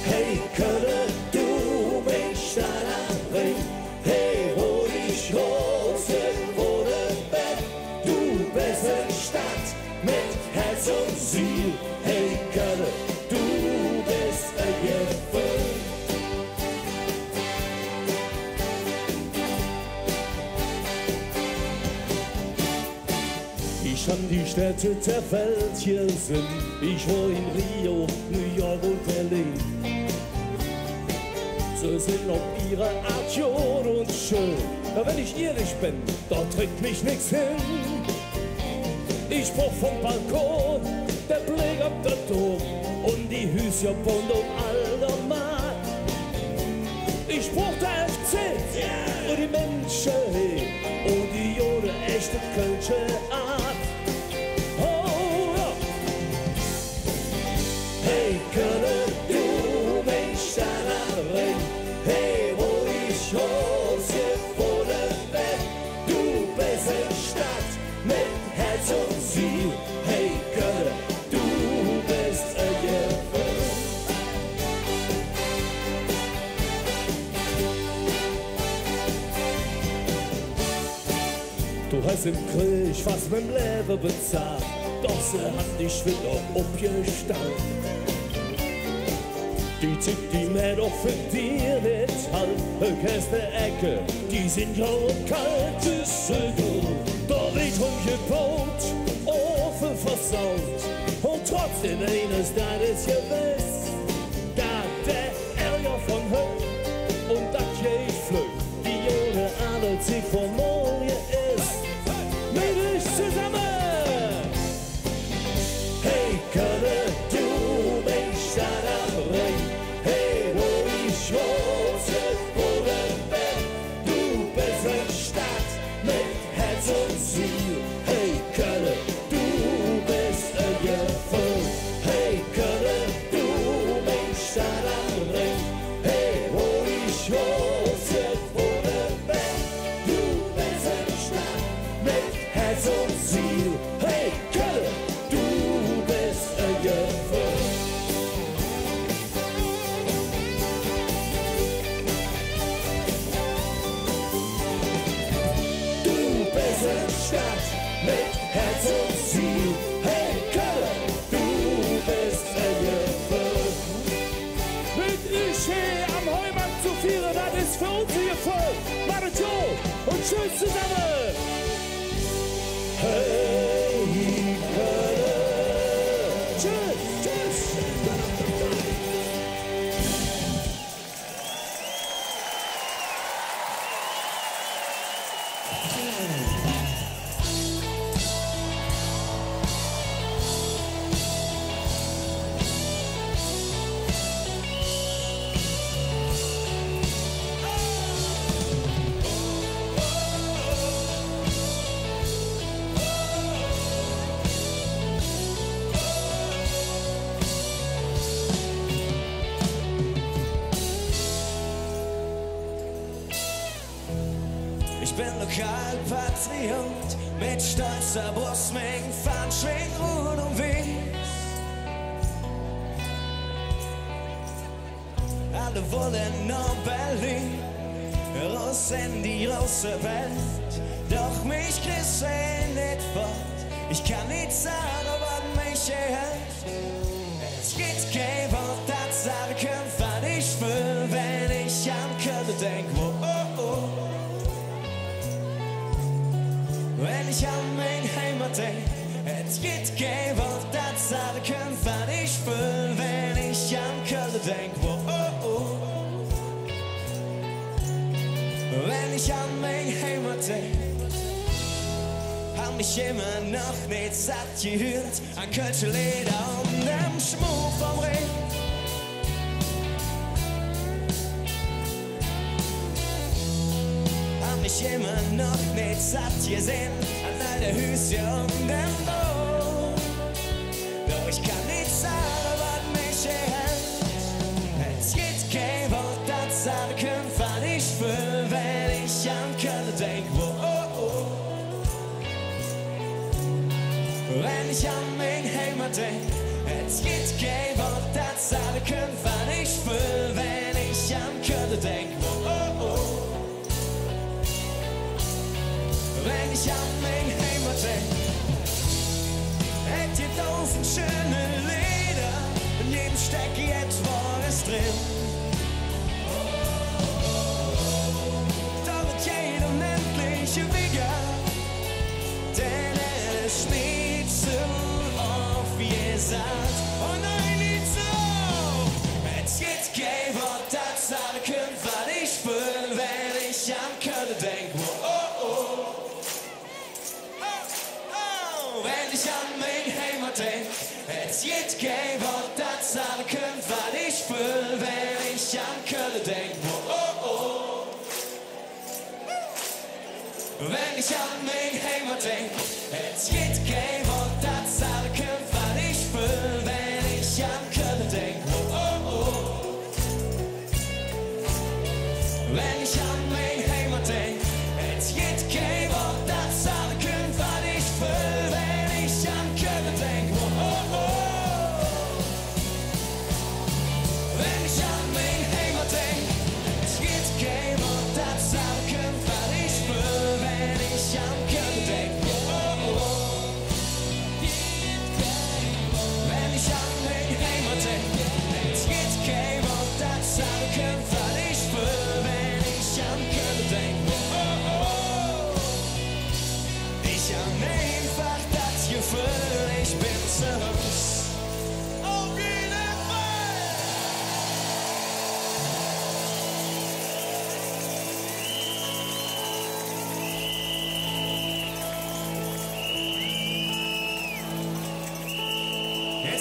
Hey, Kölle, du bist ein Ring. Hey, hol dich raus in Bodebett. Du bist in Stadt mit Herz und Ziel. Hey, Kölle, du bist ein Gefühl. Ich kann die Städte der Welt hier sind. Ich war in Rio, New York und Berlin. Sie sind auf ihre Art jung und schön. Aber wenn ich ehrlich bin, dort trägt mich nichts hin. Ich brauch vom Balkon, der Blick auf den Dom und die Hüse bunt um allgemein. Ich brauch der FC und die Menschen und die ohne echte Kölsche Art. Ziel. Hey Köln, du bist ein Gefühl. Du hast im Krieg fast mein Leben bezahlt, doch sie hat dich wieder abgestellt. Die Zeit, die mir doch für dir nicht halt, höchst der Ecke, die sind ja kalt, Düsseldorf. Da wird umgebaut, Ofen versaut, und trotzdem eines Tages gewiss, da der Ärger von Höhe und das geht flöht, die ohne alle Zeit von morgen ist. Mit euch zusammen! Hey, Köln, du bist an am Ring. Hey, wo ich rote Boden bin. Du bist eine Stadt mit Herz und Ziel. Hey, Köln, du bist ein Gefühl. Hey, Köln, du bist an am Ring. Hey, wo ich rote Boden bin. Du bist eine Stadt mit Herz und Ziel. Hey, Köln, du bist ein Gefühl. Du bist eine Stadt mit Herz und Ziel. Hey, Köln, du bist ein Gefühl. Mit ich hier am Heumarkt zu vieren, das ist für uns hier voll. Macht Joe und tschüss zusammen. Hey, Köln. Tschüss, tschüss. Ich bin Lokalpatriot mit stolzer Brust, mit Fahnenschwing, Rot und Wies. Alle wollen nach Berlin, raus in die große Welt. Doch mich kriegst du nicht fort. Ich kann nicht sagen, was mich hält. Es gibt kein Wort, das sagen kann, was ich will, wenn ich an Köln denk. Oh, oh, oh. Wenn ich an mein Heimat denk, es gibt kein Wort, das sagen kann, was ich will, wenn ich an Köln denk. Oh, oh, oh. Wenn ich an mein Heimat denk, hab mich immer noch nicht satt gehört an Kölsche Lieder und dem Schmuck vom Ring. Hab mich immer noch nicht satt gesehen an all der Hüse und dem Bau. Doch ich kann nicht sagen, was mich hält. Es gibt kein Wort, das sagen kann, was ich will, wenn ich an Köln denk. Oh, oh, oh. Wenn ich an mein Heimat denk, es gibt kein Wort, das sagen kann, was ich will, wenn ich an Köln denk. Oh, oh, oh. Wenn ich an mein Heimat denk, hätt ihr 1000 schöne Lieder, in jedem steckt jetzt was drin. Doch mit jedem endlich wieder, denn er ist nicht so aufgesagt. Oh nein, nicht so! Es gibt kein Wort, das sagen kann, was ich will, wenn ich an Köln denk. Oh, oh, oh. Wenn ich an mein Heimat denk, es gibt kein Wort, das sagen kann, was ich will, wenn ich an Köln denk. Oh, oh, oh. Wenn ich an mein Heimat denk, es gibt kein Wort, das sagen kann, was ich will, wenn ich an Köln denk. Oh, oh, oh. Wenn ich an mein Heimat denk, es gibt kein Wort, das sagen kann, was ich will, wenn ich an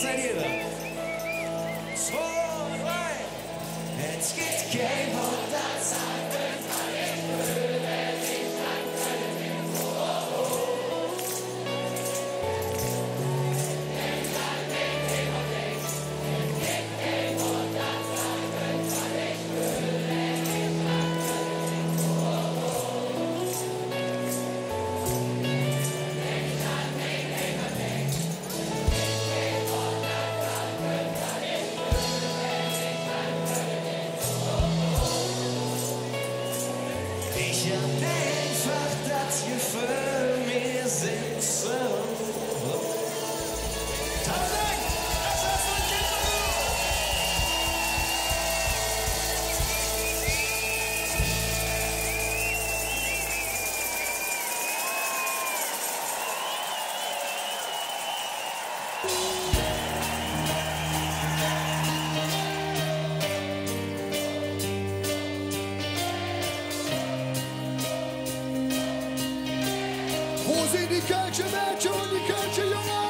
seid ihr da? 2, 3. Es gibt kein Wort, das sagen kann, ich würde nicht anfangen im Ich hab einfach das Gefühl, wir sind so. Tausend Dank! Das war's von Kindern! Wo sind die Kölsche Mädchen und die Kölsche Jungen?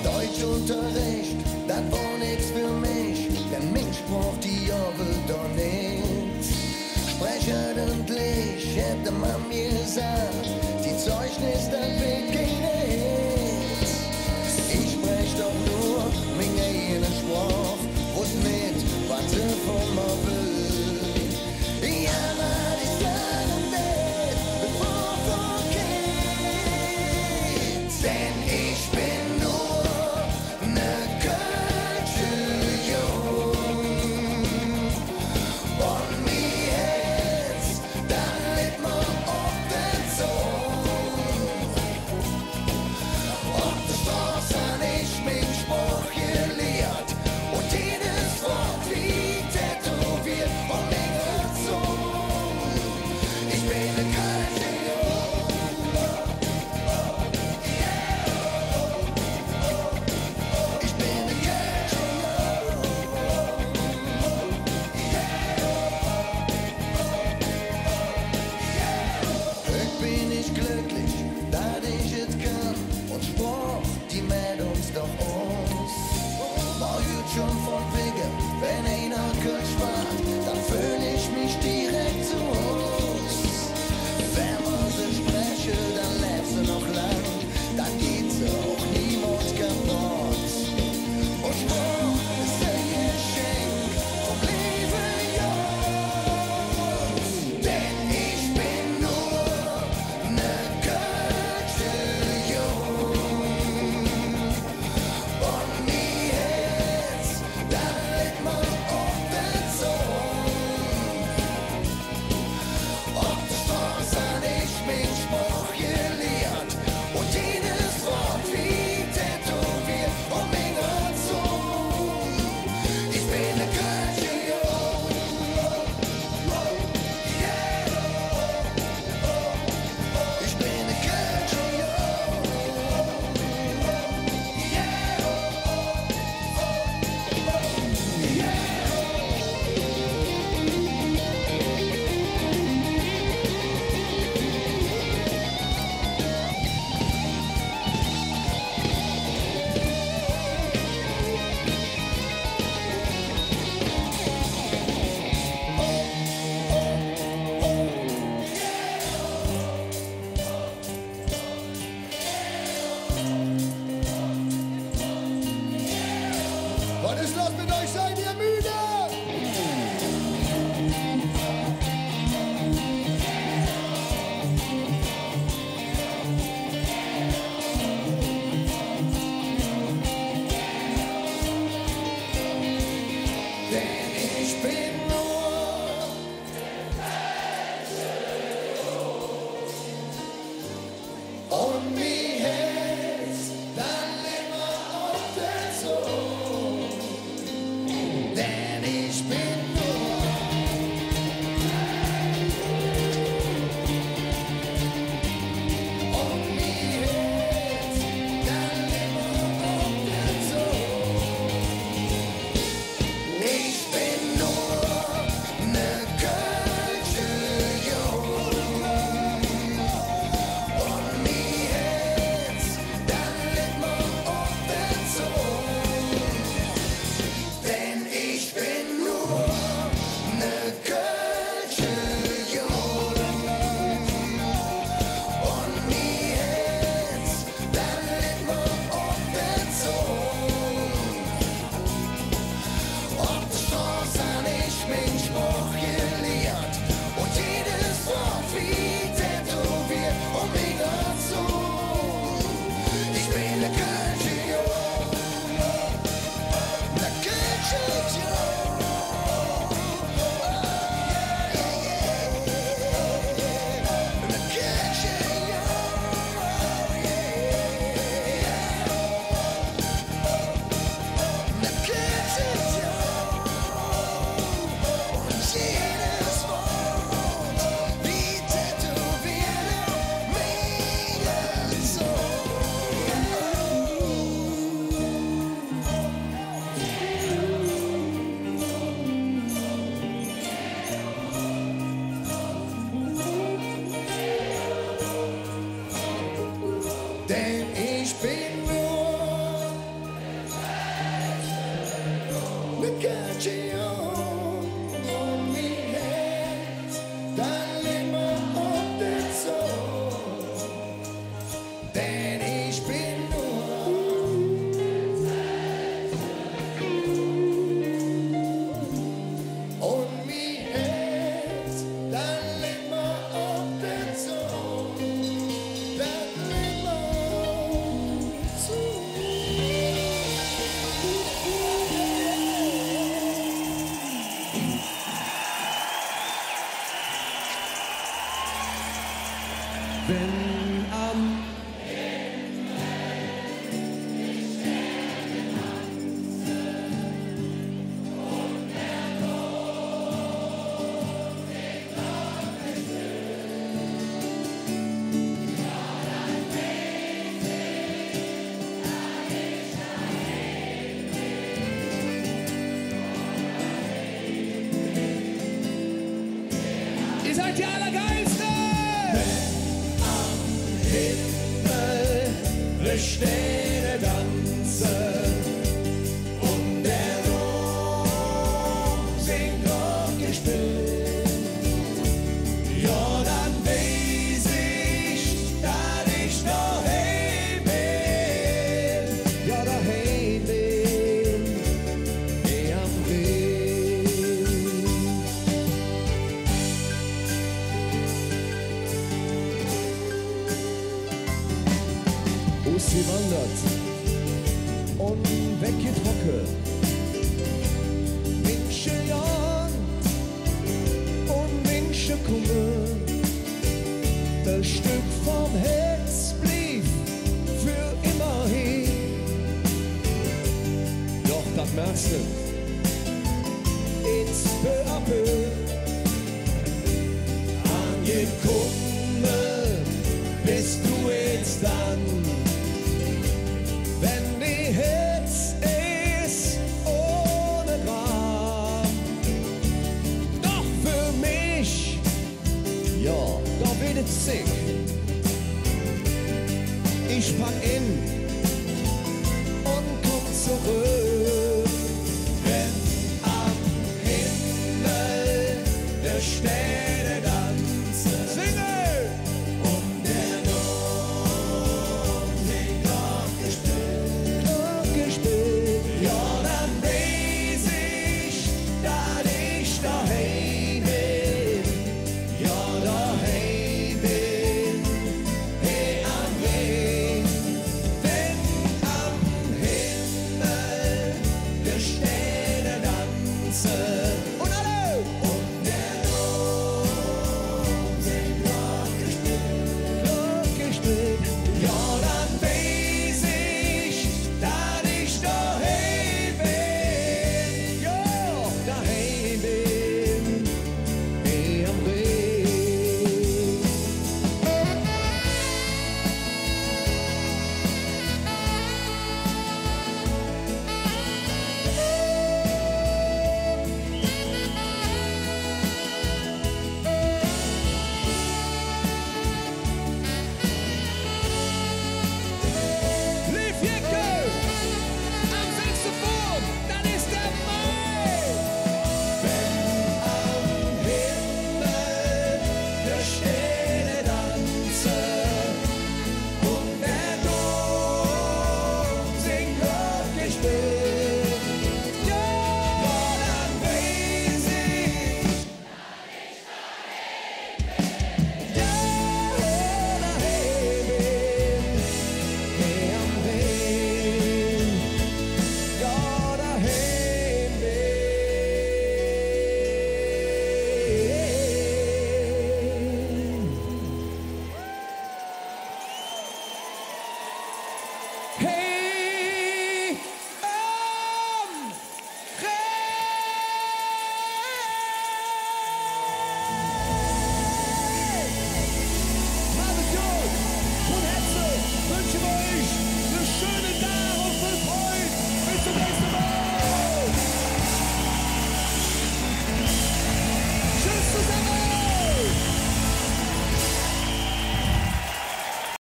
Deutschunterricht, das war nix für mich, denn Mensch braucht die Jahre doch nicht. Sprechend hätte man mir gesagt, die Zeugnis, das wird keine Hits. Ich sprech doch nur meine eigene Sprache, wo's mit, was sie von mir will. Ja, man, ich sage nicht, bevor geht, denn ich bin nur ne Kölsche Jung. Und mir jetzt, dann lebt man auf den Zoo. seid die Allergeilsten! Am Himmel, wir stehen tanzen und der Dom singt und gespielt. Ja, dann weiß ich, dass ich noch heim bin. Ja, daheim bin ich am Weg. Ausgewandert und weggetrocknet. Manche Jahr und manche kommen. Ein Stück vom Herz blieb für immer hier. Doch das merkst du, it's peu à peu angekommen.